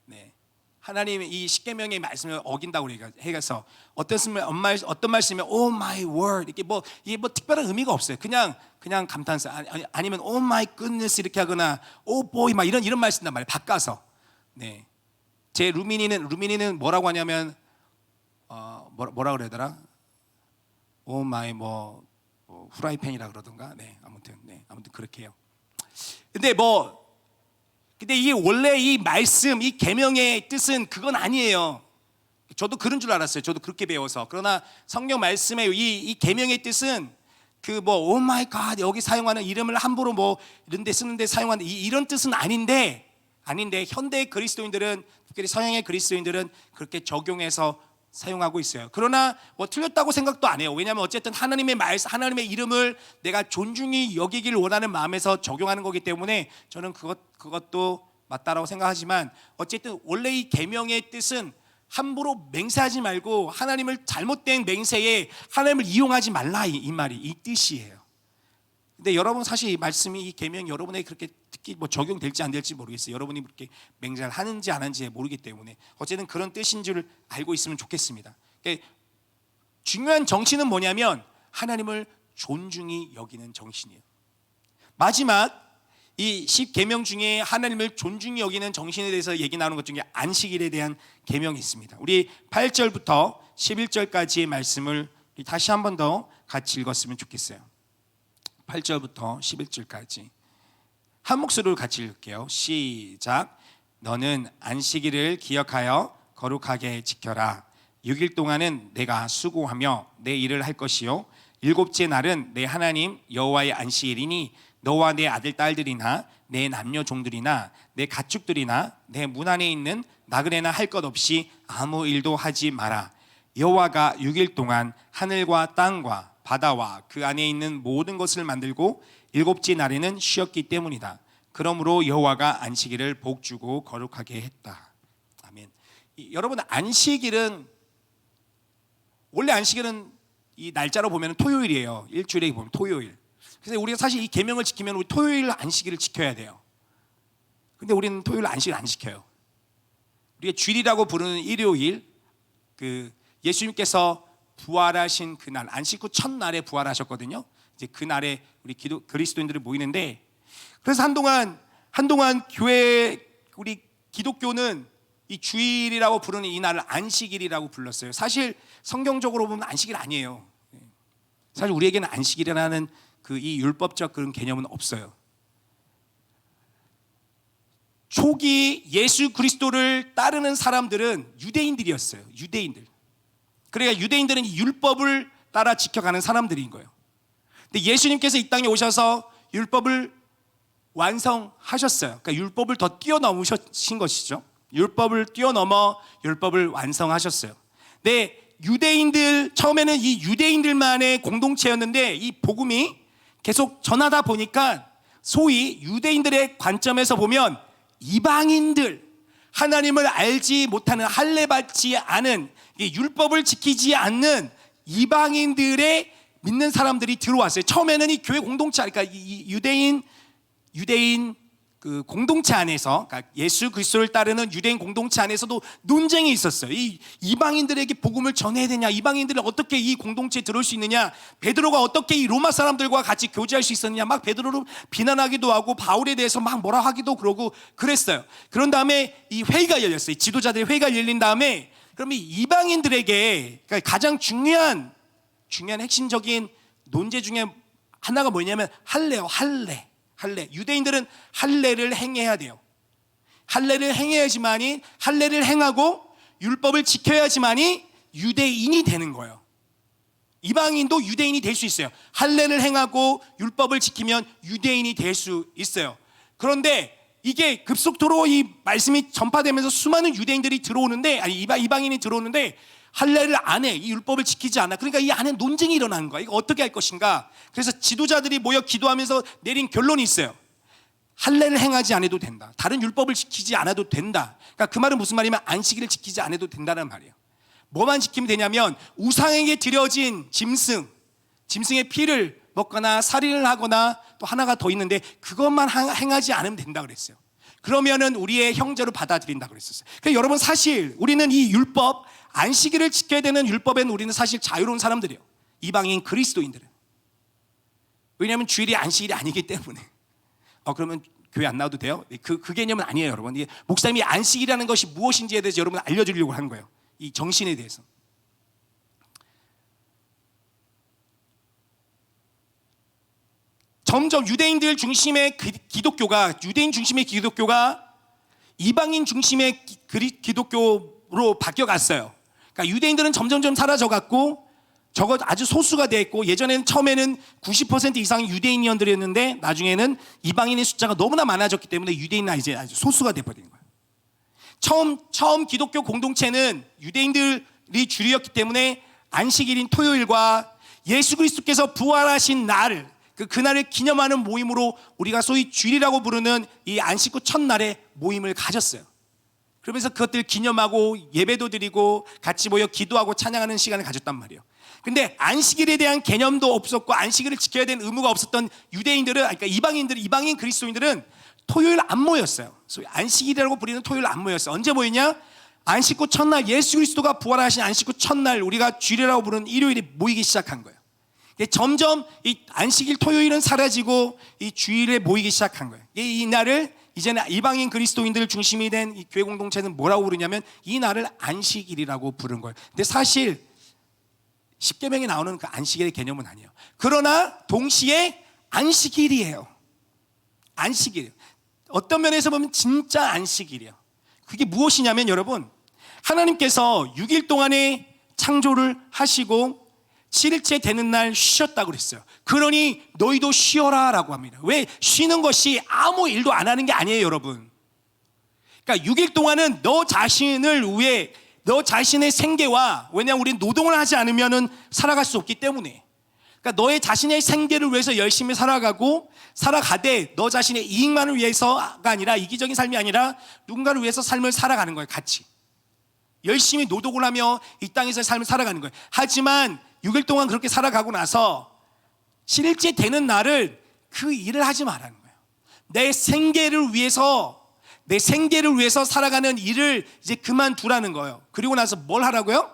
네, 하나님의 이 십계명의 말씀을 어긴다고 해서 어떤 말씀이면 Oh my word 이게 뭐 특별한 의미가 없어요. 그냥 감탄사, 아니면 Oh my goodness 이렇게 하거나 Oh boy 막 이런 말 쓴단 말이에요. 바꿔서. 네, 제 루미니는 뭐라고 하냐면 뭐라 그러더라? Oh my 후라이팬이라 그러던가. 네, 아무튼 그렇게 해요. 근데 이게 원래 이 말씀, 이 계명의 뜻은 그건 아니에요. 저도 그런 줄 알았어요. 저도 그렇게 배워서. 그러나 성경 말씀의 이 계명의 뜻은 Oh my God 여기 사용하는 이름을 함부로 이런 데 쓰는데 사용하는 이런 뜻은 아닌데 현대 그리스도인들은, 특별히 서양의 그리스도인들은 그렇게 적용해서 사용하고 있어요. 그러나 틀렸다고 생각도 안 해요. 왜냐하면 어쨌든 하나님의 하나님의 이름을 내가 존중히 여기기를 원하는 마음에서 적용하는 거기 때문에 저는 그것도 맞다라고 생각하지만, 어쨌든 원래 이 계명의 뜻은 함부로 맹세하지 말고 하나님을 잘못된 맹세에 하나님을 이용하지 말라 이 말이 이 뜻이에요. 근데 여러분 사실 이 말씀이, 이 계명이 여러분에게 그렇게 특히 적용될지 안 될지 모르겠어요. 여러분이 그렇게 맹세를 하는지 안 하는지 모르기 때문에 어쨌든 그런 뜻인 줄 알고 있으면 좋겠습니다. 그러니까 중요한 정신은 뭐냐면 하나님을 존중히 여기는 정신이에요. 마지막 이 10계명 중에 하나님을 존중히 여기는 정신에 대해서 얘기 나오는 것 중에 안식일에 대한 계명이 있습니다. 우리 8절부터 11절까지의 말씀을 다시 한 번 더 같이 읽었으면 좋겠어요. 8절부터 11절까지 한 목소리로 같이 읽을게요. 시작. 너는 안식일을 기억하여 거룩하게 지켜라. 6일 동안은 내가 수고하며 내 일을 할 것이요 일곱째 날은 내 하나님 여호와의 안식일이니 너와 내 아들 딸들이나 내 남녀 종들이나 내 가축들이나 내 문 안에 있는 나그네나 할 것 없이 아무 일도 하지 마라. 여호와가 6일 동안 하늘과 땅과 바다와 그 안에 있는 모든 것을 만들고 일곱째 날에는 쉬었기 때문이다. 그러므로 여호와가 안식일을 복주고 거룩하게 했다. 아멘. 여러분, 안식일은 원래 안식일은 이 날짜로 보면 토요일이에요. 일주일에 보면 토요일. 그래서 우리가 사실 이 계명을 지키면 우리 토요일 안식일을 지켜야 돼요. 근데 우리는 토요일 안식일 안 지켜요. 우리가 주일이라고 부르는 일요일, 예수님께서 부활하신 그날, 안식 후 첫날에 부활하셨거든요. 이제 그날에 우리 그리스도인들이 모이는데, 그래서 한동안 교회 우리 기독교는 이 주일이라고 부르는 이 날을 안식일이라고 불렀어요. 사실 성경적으로 보면 안식일 아니에요. 사실 우리에게는 안식일이라는 이 율법적 그런 개념은 없어요. 초기 예수 그리스도를 따르는 사람들은 유대인들이었어요. 유대인들. 그러니까 유대인들은 이 율법을 따라 지켜가는 사람들인 거예요. 근데 예수님께서 이 땅에 오셔서 율법을 완성하셨어요. 그러니까 율법을 더 뛰어넘으신 것이죠. 율법을 뛰어넘어 율법을 완성하셨어요. 네, 유대인들 처음에는 이 유대인들만의 공동체였는데 이 복음이 계속 전하다 보니까 소위 유대인들의 관점에서 보면 이방인들, 하나님을 알지 못하는, 할례 받지 않은, 율법을 지키지 않는 이방인들의 믿는 사람들이 들어왔어요. 처음에는 이 교회 공동체, 그러니까 이 유대인 그 공동체 안에서, 그러니까 예수 그리스도를 따르는 유대인 공동체 안에서도 논쟁이 있었어요. 이 이방인들에게 복음을 전해야 되냐, 이방인들은 어떻게 이 공동체에 들어올 수 있느냐, 베드로가 어떻게 이 로마 사람들과 같이 교제할 수 있었느냐, 막 베드로를 비난하기도 하고 바울에 대해서 막 뭐라 하기도 그러고 그랬어요. 그런 다음에 이 회의가 열렸어요. 지도자들의 회의가 열린 다음에 그럼 이 이방인들에게, 그러니까 가장 중요한 핵심적인 논제 중에 하나가 뭐냐면 할례요. 할례. 유대인들은 할례를 행해야 돼요. 할례를 행해야지만이, 할례를 행하고 율법을 지켜야지만이 유대인이 되는 거예요. 이방인도 유대인이 될 수 있어요. 할례를 행하고 율법을 지키면 유대인이 될 수 있어요. 그런데 이게 급속도로 이 말씀이 전파되면서 수많은 유대인들이 들어오는데, 아니 이방인이 들어오는데 할례를 안 해. 이 율법을 지키지 않아. 그러니까 이 안에 논쟁이 일어나는 거야. 이거 어떻게 할 것인가? 그래서 지도자들이 모여 기도하면서 내린 결론이 있어요. 할례를 행하지 않아도 된다. 다른 율법을 지키지 않아도 된다. 그러니까 그 말은 무슨 말이냐면 안식일을 지키지 않아도 된다는 말이에요. 뭐만 지키면 되냐면 우상에게 드려진 짐승의 피를 먹거나 살인을 하거나 또 하나가 더 있는데 그것만 행하지 않으면 된다 그랬어요. 그러면은 우리의 형제로 받아들인다 그랬었어요. 그러니까 여러분, 사실 우리는 이 율법, 안식일을 지켜야 되는 율법에는 우리는 사실 자유로운 사람들이에요. 이방인 그리스도인들은. 왜냐하면 주일이 안식일이 아니기 때문에. 그러면 교회 안 나와도 돼요? 그 개념은 아니에요, 여러분. 이게 목사님이 안식이라는 것이 무엇인지에 대해서 여러분 알려드리려고 하는 거예요. 이 정신에 대해서. 점점 유대인 중심의 기독교가 이방인 중심의 기독교로 바뀌어갔어요. 그러니까 유대인들은 점점 사라져갔고 저것 아주 소수가 됐고, 예전에는 처음에는 90% 이상이 유대인이었는데 나중에는 이방인의 숫자가 너무나 많아졌기 때문에 유대인은 이제 아주 소수가 돼버린 거예요. 처음 기독교 공동체는 유대인들이 주류였기 때문에 안식일인 토요일과 예수 그리스도께서 부활하신 날, 그날을 기념하는 모임으로 우리가 소위 주일이라고 부르는 이 안식 후 첫날에 모임을 가졌어요. 그러면서 그것들 기념하고 예배도 드리고 같이 모여 기도하고 찬양하는 시간을 가졌단 말이에요. 근데 안식일에 대한 개념도 없었고 안식일을 지켜야 되는 의무가 없었던 유대인들은, 그러니까 이방인 그리스도인들은 토요일 안 모였어요. 소위 안식일이라고 부르는 토요일 안 모였어요. 언제 모였냐? 안식 후 첫날, 예수 그리스도가 부활하신 안식 후 첫날, 우리가 주일이라고 부르는 일요일에 모이기 시작한 거예요. 점점 이 안식일 토요일은 사라지고 이 주일에 모이기 시작한 거예요. 이 날을 이제는 이방인 그리스도인들 중심이 된 이 교회 공동체는 뭐라고 부르냐면 이 날을 안식일이라고 부른 거예요. 근데 사실 십계명에 나오는 그 안식일의 개념은 아니에요. 그러나 동시에 안식일이에요. 안식일. 어떤 면에서 보면 진짜 안식일이에요. 그게 무엇이냐면 여러분, 하나님께서 6일 동안에 창조를 하시고 7일째 되는 날 쉬셨다고 그랬어요. 그러니 너희도 쉬어라 라고 합니다. 왜? 쉬는 것이 아무 일도 안 하는 게 아니에요, 여러분. 그러니까 6일 동안은 너 자신을 위해, 너 자신의 생계와, 왜냐하면 우리는 노동을 하지 않으면 살아갈 수 없기 때문에, 그러니까 너의 자신의 생계를 위해서 열심히 살아가되 너 자신의 이익만을 위해서가 아니라, 이기적인 삶이 아니라 누군가를 위해서 삶을 살아가는 거예요. 같이 열심히 노동을 하며 이 땅에서 삶을 살아가는 거예요. 하지만 6일 동안 그렇게 살아가고 나서 7일째 되는 날을 그 일을 하지 말라는 거예요. 내 생계를 위해서 살아가는 일을 이제 그만두라는 거예요. 그리고 나서 뭘 하라고요?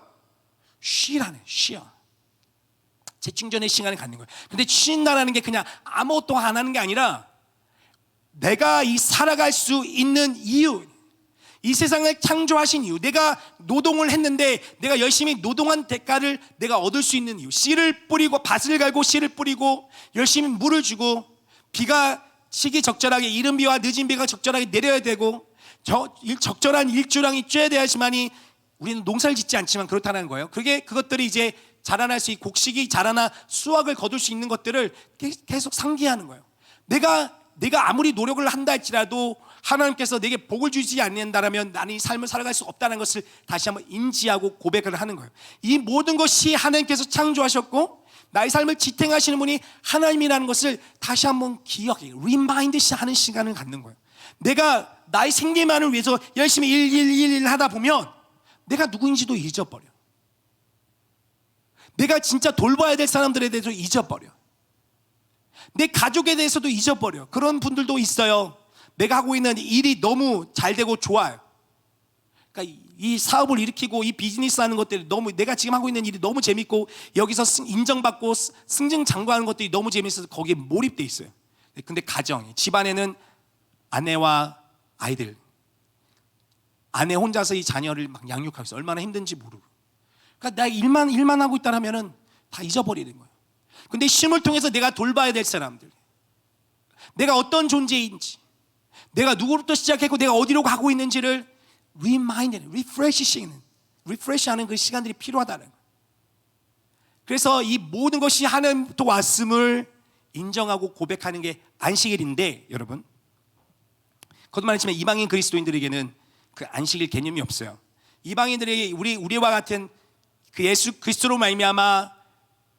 쉬라는, 쉬어. 재충전의 시간을 갖는 거예요. 근데 쉰다라는 게 그냥 아무것도 안 하는 게 아니라 내가 이 살아갈 수 있는 이유, 이 세상을 창조하신 이유, 내가 노동을 했는데 내가 열심히 노동한 대가를 내가 얻을 수 있는 이유, 씨를 뿌리고 밭을 갈고 씨를 뿌리고 열심히 물을 주고 비가 시기적절하게, 이른 비와 늦은 비가 적절하게 내려야 되고 적절한 일조량이 쬐야 돼야지만이 우리는 농사를 짓지 않지만 그렇다는 거예요. 그것들이 이제 자라날 수 있고, 곡식이 자라나 수확을 거둘 수 있는 것들을 계속 상기하는 거예요. 내가 아무리 노력을 한다 할지라도 하나님께서 내게 복을 주지 않는다면 나는 이 삶을 살아갈 수 없다는 것을 다시 한번 인지하고 고백을 하는 거예요. 이 모든 것이 하나님께서 창조하셨고 나의 삶을 지탱하시는 분이 하나님이라는 것을 다시 한번 기억해, 리마인드 하는 시간을 갖는 거예요. 내가 나의 생계만을 위해서 열심히 일 하다 보면 내가 누구인지도 잊어버려. 내가 진짜 돌봐야 될 사람들에 대해서 잊어버려. 내 가족에 대해서도 잊어버려. 그런 분들도 있어요. 내가 하고 있는 일이 너무 잘 되고 좋아요. 그러니까 이 사업을 일으키고 이 비즈니스 하는 것들이 너무, 내가 지금 하고 있는 일이 너무 재밌고 여기서 인정받고 승승장구하는 것들이 너무 재밌어서 거기에 몰입돼 있어요. 근데 가정, 집안에는 아내와 아이들, 아내 혼자서 이 자녀를 막 양육하고 있어. 얼마나 힘든지 모르고. 그러니까 내가 일만 하고 있다라면은 다 잊어버리는 거예요. 근데 쉼을 통해서 내가 돌봐야 될 사람들, 내가 어떤 존재인지, 내가 누구부터 시작했고 내가 어디로 가고 있는지를 리프레시하는 그 시간들이 필요하다는 거예요. 그래서 이 모든 것이 하나님부터 왔음을 인정하고 고백하는 게 안식일인데, 여러분, 거듭 말했지만 이방인 그리스도인들에게는 그 안식일 개념이 없어요. 이방인들에게 우리와 같은 그 예수 그리스도로 말미암아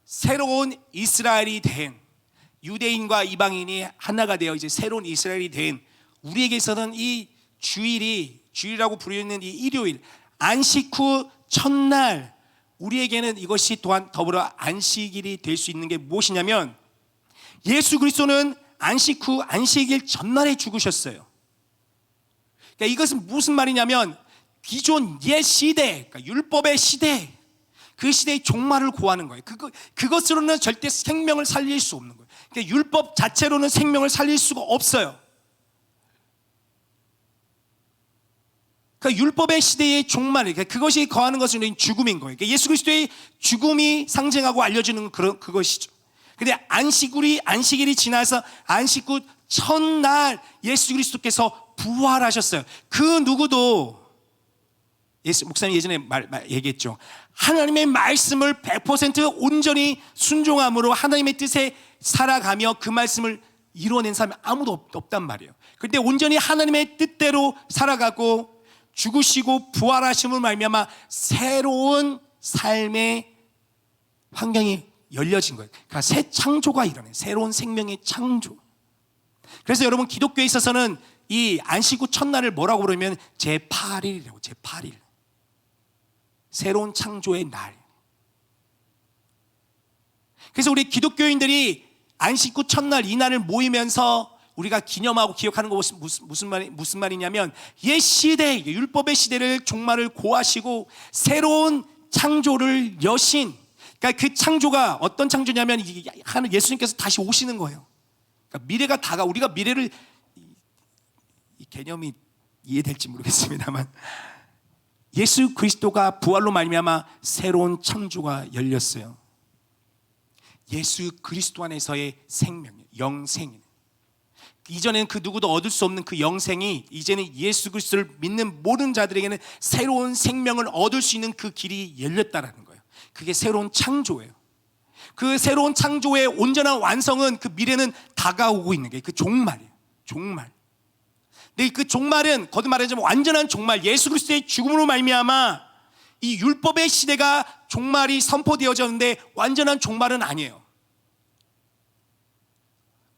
새로운 이스라엘이 된, 유대인과 이방인이 하나가 되어 이제 새로운 이스라엘이 된 우리에게서는 이 주일이라고 부르는 이 일요일, 안식 후 첫날, 우리에게는 이것이 또한 더불어 안식일이 될 수 있는 게 무엇이냐면, 예수 그리스도는 안식 후 안식일 전날에 죽으셨어요. 그러니까 이것은 무슨 말이냐면, 기존 옛 시대, 그러니까 율법의 시대, 그 시대의 종말을 고하는 거예요. 그것으로는 절대 생명을 살릴 수 없는 거예요. 그러니까 율법 자체로는 생명을 살릴 수가 없어요. 그러니까 율법의 시대의 종말, 그것이 거하는 것은 죽음인 거예요. 그러니까 예수 그리스도의 죽음이 상징하고 알려주는 그것이죠. 근데 안식일이 지나서 안식 후 첫날 예수 그리스도께서 부활하셨어요. 그 누구도, 목사님 예전에 얘기했죠. 하나님의 말씀을 100% 온전히 순종함으로 하나님의 뜻에 살아가며 그 말씀을 이루어낸 사람이 아무도 없단 말이에요. 그런데 온전히 하나님의 뜻대로 살아가고 죽으시고 부활하심을 말미암아 새로운 삶의 환경이 열려진 거예요. 그러니까 새 창조가 일어나요. 새로운 생명의 창조. 그래서 여러분, 기독교에 있어서는 이 안식 후 첫날을 뭐라고 부르면 제8일이라고. 제8일. 새로운 창조의 날. 그래서 우리 기독교인들이 안식 후 첫날 이 날을 모이면서 우리가 기념하고 기억하는 것은 무슨 말이냐면, 옛 시대, 율법의 시대를 종말을 고하시고 새로운 창조를 여신, 그러니까 그 창조가 어떤 창조냐면 예수님께서 다시 오시는 거예요. 그러니까 미래가 다가 우리가 미래를 이 개념이 이해될지 모르겠습니다만 예수 그리스도가 부활로 말미암아 새로운 창조가 열렸어요. 예수 그리스도 안에서의 생명, 영생. 이전에는 그 누구도 얻을 수 없는 그 영생이 이제는 예수 그리스도를 믿는 모든 자들에게는 새로운 생명을 얻을 수 있는 그 길이 열렸다라는 거예요. 그게 새로운 창조예요. 그 새로운 창조의 온전한 완성은 그 미래는 다가오고 있는 게 그 종말이에요. 종말. 근데 그 종말은 거듭 말하자면 완전한 종말, 예수 그리스도의 죽음으로 말미암아 이 율법의 시대가 종말이 선포되어졌는데 완전한 종말은 아니에요.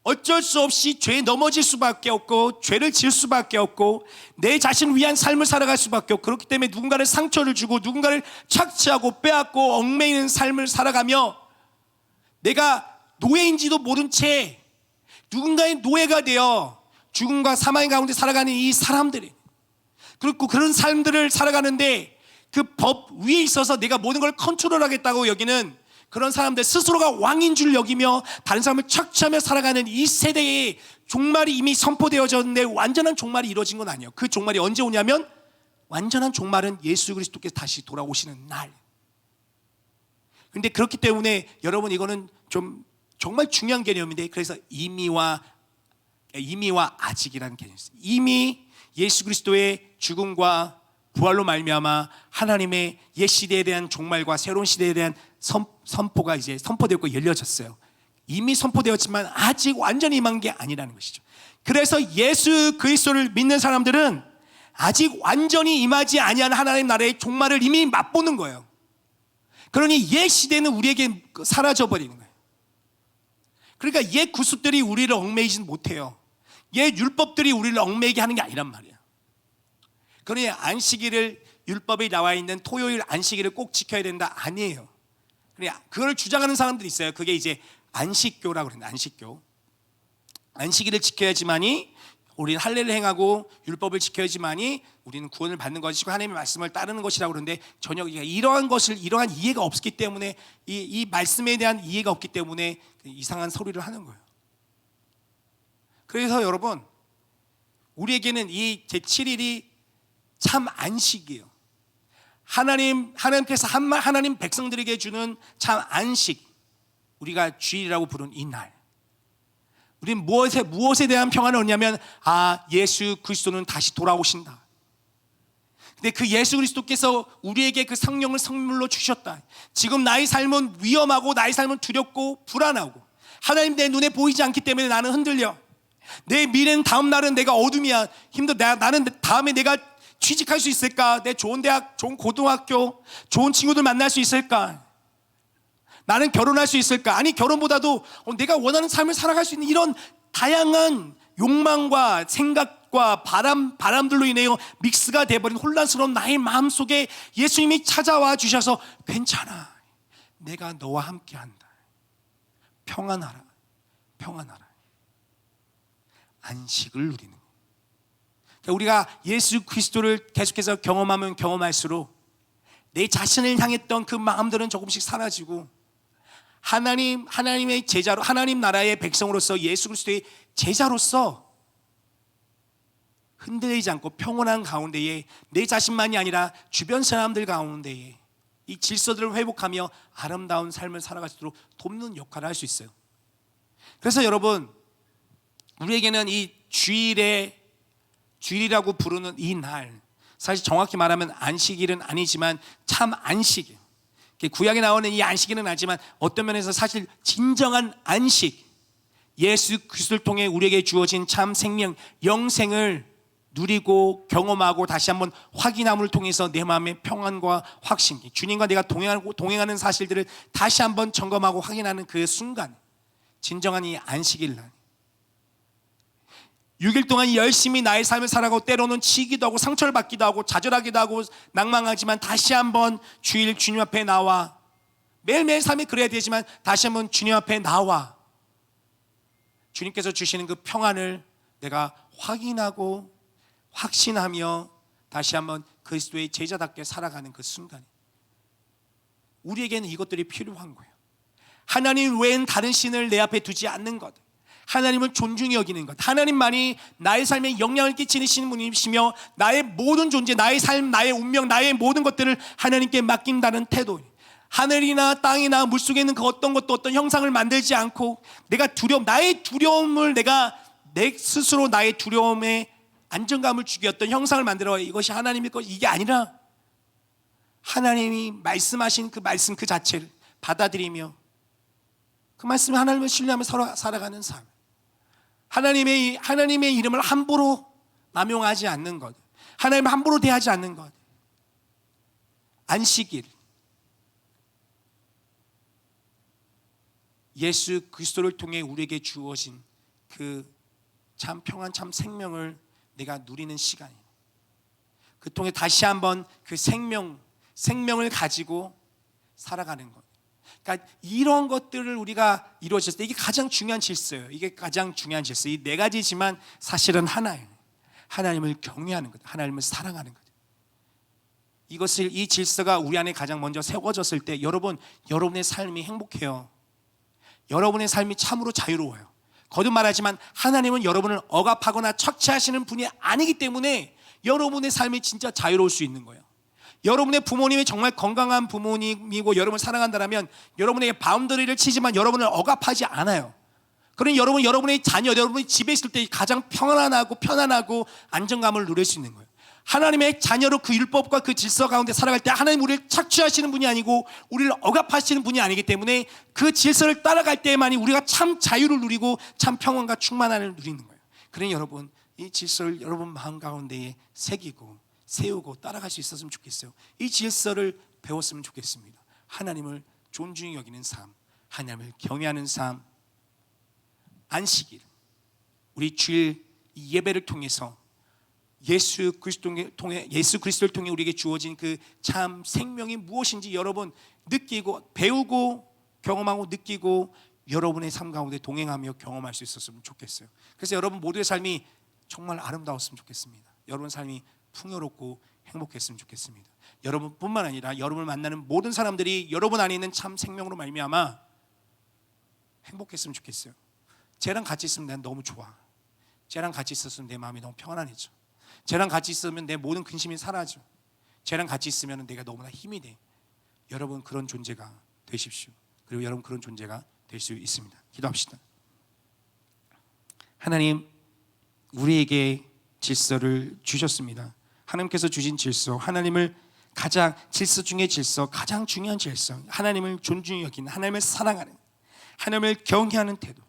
어쩔 수 없이 죄에 넘어질 수밖에 없고 죄를 지을 수밖에 없고 내 자신을 위한 삶을 살아갈 수밖에 없고 그렇기 때문에 누군가를 상처를 주고 누군가를 착취하고 빼앗고 얽매이는 삶을 살아가며 내가 노예인지도 모른 채 누군가의 노예가 되어 죽음과 사망의 가운데 살아가는 이 사람들이 그렇고 그런 삶들을 살아가는데 그 법 위에 있어서 내가 모든 걸 컨트롤하겠다고 여기는 그런 사람들 스스로가 왕인 줄 여기며 다른 사람을 착취하며 살아가는 이 세대의 종말이 이미 선포되어졌는데 완전한 종말이 이루어진 건 아니에요. 그 종말이 언제 오냐면 완전한 종말은 예수 그리스도께서 다시 돌아오시는 날. 그런데 그렇기 때문에 여러분 이거는 좀 정말 중요한 개념인데 그래서 이미와 아직이라는 개념이 있어요. 이미 예수 그리스도의 죽음과 부활로 말미암아 하나님의 옛 시대에 대한 종말과 새로운 시대에 대한 선포가 이제 선포되고 열려졌어요. 이미 선포되었지만 아직 완전히 임한 게 아니라는 것이죠. 그래서 예수 그리스도를 믿는 사람들은 아직 완전히 임하지 아니한 하나님 나라의 종말을 이미 맛보는 거예요. 그러니 옛 시대는 우리에게 사라져버리는 거예요. 그러니까 옛 구습들이 우리를 얽매이지는 못해요. 옛 율법들이 우리를 얽매이게 하는 게 아니란 말이에요. 그러니 안식일을 율법에 나와 있는 토요일 안식일을 꼭 지켜야 된다 아니에요. 그걸 주장하는 사람들이 있어요. 그게 이제 안식교라고 그러는데 안식교. 안식일을 지켜야지만이 우리는 할례를 행하고 율법을 지켜야지만이 우리는 구원을 받는 것이고 하나님의 말씀을 따르는 것이라고 그러는데 전혀 이러한 이해가 없기 때문에 이 말씀에 대한 이해가 없기 때문에 이상한 소리를 하는 거예요. 그래서 여러분 우리에게는 이 제7일이 참 안식이에요. 하나님께서 하나님 백성들에게 주는 참 안식, 우리가 주일이라고 부르는 이 날. 우리는 무엇에 대한 평안을 얻냐면 예수 그리스도는 다시 돌아오신다. 근데 그 예수 그리스도께서 우리에게 그 성령을 선물로 주셨다. 지금 나의 삶은 위험하고 나의 삶은 두렵고 불안하고 하나님 내 눈에 보이지 않기 때문에 나는 흔들려. 내 미래는 다음 날은 내가 어둠이야. 힘들어. 나는 다음에 내가 취직할 수 있을까? 내 좋은 대학, 좋은 고등학교, 좋은 친구들 만날 수 있을까? 나는 결혼할 수 있을까? 아니 결혼보다도 내가 원하는 삶을 살아갈 수 있는 이런 다양한 욕망과 생각과 바람들로 인해서 믹스가 돼버린 혼란스러운 나의 마음속에 예수님이 찾아와 주셔서 괜찮아. 내가 너와 함께한다. 평안하라. 평안하라. 안식을 누리는 거예요. 우리가 예수 그리스도를 계속해서 경험하면 경험할수록 내 자신을 향했던 그 마음들은 조금씩 사라지고 하나님의 제자로 하나님 나라의 백성으로서 예수 그리스도의 제자로서 흔들리지 않고 평온한 가운데에 내 자신만이 아니라 주변 사람들 가운데에 이 질서들을 회복하며 아름다운 삶을 살아갈 수 있도록 돕는 역할을 할 수 있어요. 그래서 여러분 우리에게는 이 주일이라고 부르는 이 날, 사실 정확히 말하면 안식일은 아니지만 참 안식일, 구약에 나오는 이 안식일은 아니지만 어떤 면에서 사실 진정한 안식, 예수 그리스도를 통해 우리에게 주어진 참 생명, 영생을 누리고 경험하고 다시 한번 확인함을 통해서 내 마음의 평안과 확신, 주님과 내가 동행하는 사실들을 다시 한번 점검하고 확인하는 그 순간, 진정한 이 안식일 날, 6일 동안 열심히 나의 삶을 살아가고 때로는 치기도 하고 상처를 받기도 하고 좌절하기도 하고 낭망하지만 다시 한번 주일 주님 앞에 나와, 매일매일 삶이 그래야 되지만 다시 한번 주님 앞에 나와 주님께서 주시는 그 평안을 내가 확인하고 확신하며 다시 한번 그리스도의 제자답게 살아가는 그 순간, 우리에게는 이것들이 필요한 거예요. 하나님 외엔 다른 신을 내 앞에 두지 않는 것, 하나님을 존중히 여기는 것, 하나님만이 나의 삶에 영향을 끼치는 분이시며 나의 모든 존재, 나의 삶, 나의 운명, 나의 모든 것들을 하나님께 맡긴다는 태도. 하늘이나 땅이나 물속에 있는 그 어떤 것도 어떤 형상을 만들지 않고 내가 나의 두려움을 내가 내 스스로 나의 두려움에 안정감을 주기 어떤 형상을 만들어 이것이 하나님의 것, 이게 아니라 하나님이 말씀하신 그 말씀 그 자체를 받아들이며 그 말씀을 하나님을 신뢰하며 살아가는 삶, 하나님의 이름을 함부로 남용하지 않는 것, 하나님을 함부로 대하지 않는 것, 안식일, 예수 그리스도를 통해 우리에게 주어진 그 참 평안, 참 생명을 내가 누리는 시간이에요. 그 통해 다시 한번 그 생명을 가지고 살아가는 것. 그러니까 이런 것들을 우리가 이루어졌을 때 이게 가장 중요한 질서예요. 이게 가장 중요한 질서. 이 네 가지지만 사실은 하나예요. 하나님을 경외하는 것, 하나님을 사랑하는 것. 이 질서가 우리 안에 가장 먼저 세워졌을 때 여러분의 삶이 행복해요. 여러분의 삶이 참으로 자유로워요. 거듭 말하지만 하나님은 여러분을 억압하거나 착취하시는 분이 아니기 때문에 여러분의 삶이 진짜 자유로울 수 있는 거예요. 여러분의 부모님이 정말 건강한 부모님이고 여러분을 사랑한다면 여러분에게 바운더리를 치지만 여러분을 억압하지 않아요. 그러니 여러분의 자녀, 여러분이 집에 있을 때 가장 편안하고 안정감을 누릴 수 있는 거예요. 하나님의 자녀로 그 율법과 그 질서 가운데 살아갈 때 하나님 우리를 착취하시는 분이 아니고 우리를 억압하시는 분이 아니기 때문에 그 질서를 따라갈 때만이 우리가 참 자유를 누리고 참 평안과 충만함을 누리는 거예요. 그러니 여러분 이 질서를 여러분 마음 가운데에 새기고 세우고 따라갈 수 있었으면 좋겠어요. 이 질서를 배웠으면 좋겠습니다. 하나님을 존중히 여기는 삶, 하나님을 경외하는 삶, 안식일, 우리 주일 이 예배를 통해서 예수 그리스도를 통해 우리에게 주어진 그 참 생명이 무엇인지 여러분 느끼고 배우고 경험하고 느끼고 여러분의 삶 가운데 동행하며 경험할 수 있었으면 좋겠어요. 그래서 여러분 모두의 삶이 정말 아름다웠으면 좋겠습니다. 여러분 삶이 풍요롭고 행복했으면 좋겠습니다. 여러분뿐만 아니라 여러분을 만나는 모든 사람들이 여러분 안에 있는 참 생명으로 말미암아 행복했으면 좋겠어요. 쟤랑 같이 있으면 난 너무 좋아. 쟤랑 같이 있었으면 내 마음이 너무 평안해져. 쟤랑 같이 있으면 내 모든 근심이 사라져. 쟤랑 같이 있으면 내가 너무나 힘이 돼. 여러분 그런 존재가 되십시오. 그리고 여러분 그런 존재가 될 수 있습니다. 기도합시다. 하나님, 우리에게 질서를 주셨습니다. 하나님께서 주신 질서, 하나님을 가장 질서 중의 질서, 가장 중요한 질서, 하나님을 존중히 여기는, 하나님을 사랑하는, 하나님을 경외하는 태도,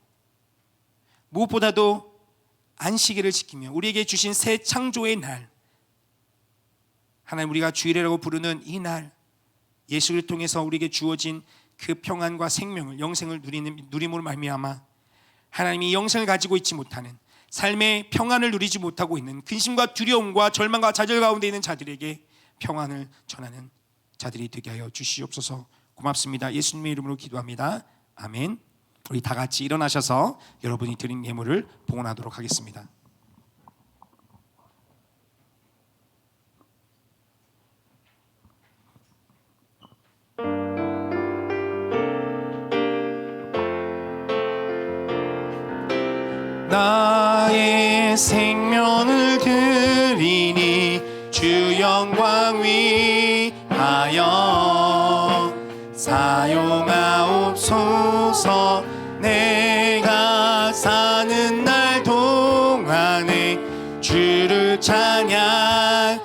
무엇보다도 안식일을 지키며 우리에게 주신 새 창조의 날, 하나님 우리가 주일이라고 부르는 이 날, 예수를 통해서 우리에게 주어진 그 평안과 생명을, 영생을 누림으로 말미암아 하나님이 영생을 가지고 있지 못하는, 삶의 평안을 누리지 못하고 있는 근심과 두려움과 절망과 좌절 가운데 있는 자들에게 평안을 전하는 자들이 되게 하여 주시옵소서. 고맙습니다. 예수님의 이름으로 기도합니다. 아멘. 우리 다 같이 일어나셔서 여러분이 드린 예물을 봉헌하도록 하겠습니다. 나의 생명을 드리니 주 영광 위하여 사용하옵소서. 내가 사는 날 동안에 주를 찬양하며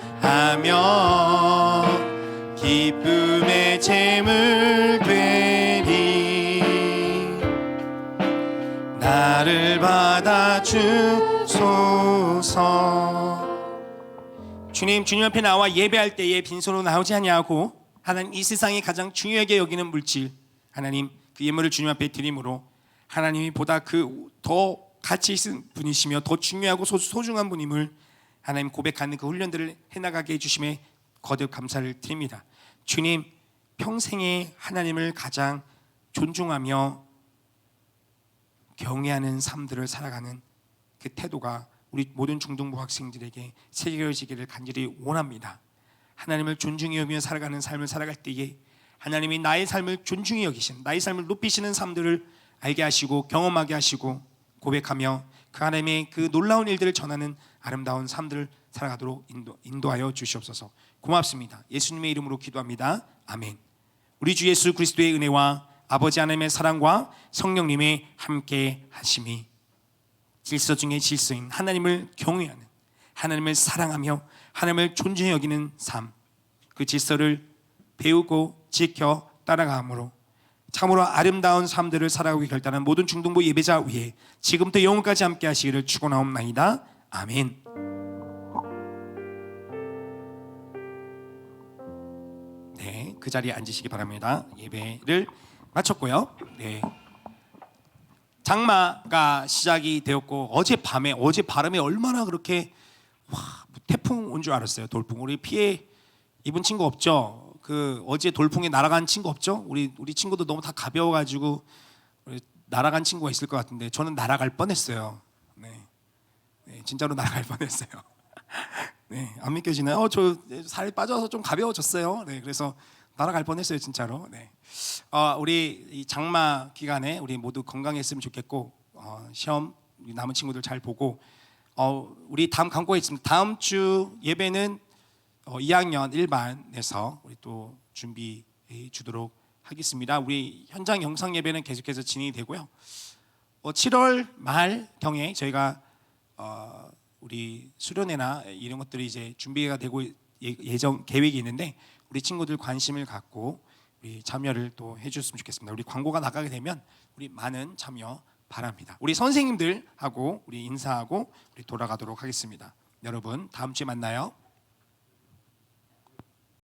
기쁨의 제물 되리. 나를 받아주소서. 주님 앞에 나와 예배할 때에 빈손으로 나오지 아니하고 하나님 이 세상에 가장 중요하게 여기는 물질, 하나님 그 예물을 주님 앞에 드림으로 하나님이 보다 그 더 가치 있는 분이시며 더 중요하고 소중한 분임을 하나님 고백하는 그 훈련들을 해나가게 해주심에 거듭 감사를 드립니다. 주님, 평생에 하나님을 가장 존중하며 경외하는 삶들을 살아가는 그 태도가 우리 모든 중등부 학생들에게 새겨지기를 간절히 원합니다. 하나님을 존중히 여기며 살아가는 삶을 살아갈 때에 하나님이 나의 삶을 존중히 여기시는, 나의 삶을 높이시는 삶들을 알게 하시고 경험하게 하시고 고백하며 그 하나님의 그 놀라운 일들을 전하는 아름다운 삶들을 살아가도록 인도하여 주시옵소서. 고맙습니다. 예수님의 이름으로 기도합니다. 아멘. 우리 주 예수 그리스도의 은혜와 아버지 하나님의 사랑과 성령님의 함께 하심이, 질서 중에 질서인 하나님을 경외하는, 하나님을 사랑하며 하나님을 존중히 여기는 삶, 그 질서를 배우고 지켜 따라가므로 참으로 아름다운 삶들을 살아가기 결단한 모든 중동부 예배자 위에 지금부터 영원까지 함께 하시기를 축원하옵나이다. 아멘. 네, 그 자리에 앉으시기 바랍니다. 예배를 마쳤고요. 네, 장마가 시작이 되었고 어제 바람이 얼마나 그렇게 태풍 온 줄 알았어요. 돌풍. 우리 피해 입은 친구 없죠? 그 어제 돌풍에 날아간 친구 없죠? 우리 친구도 너무 다 가벼워가지고 날아간 친구가 있을 것 같은데 저는 날아갈 뻔했어요. 네, 진짜로 날아갈 뻔했어요. 네, 안 믿겨지나요? 저 살이 빠져서 좀 가벼워졌어요. 네, 그래서 날아갈 뻔했어요, 진짜로. 네, 우리 이 장마 기간에 우리 모두 건강했으면 좋겠고 시험 남은 친구들 잘 보고 우리 다음 광고가 있습니다. 다음 주 예배는 2학년 1반에서 우리 또 준비해 주도록 하겠습니다. 우리 현장 영상 예배는 계속해서 진행이 되고요. 7월 말 경에 저희가 우리 수련회나 이런 것들이 이제 준비가 되고 예정 계획이 있는데 우리 친구들 관심을 갖고 우리 참여를 또 해주셨으면 좋겠습니다. 우리 광고가 나가게 되면 우리 많은 참여 바랍니다. 우리 선생님들하고 우리 인사하고 우리 돌아가도록 하겠습니다. 여러분 다음 주에 만나요.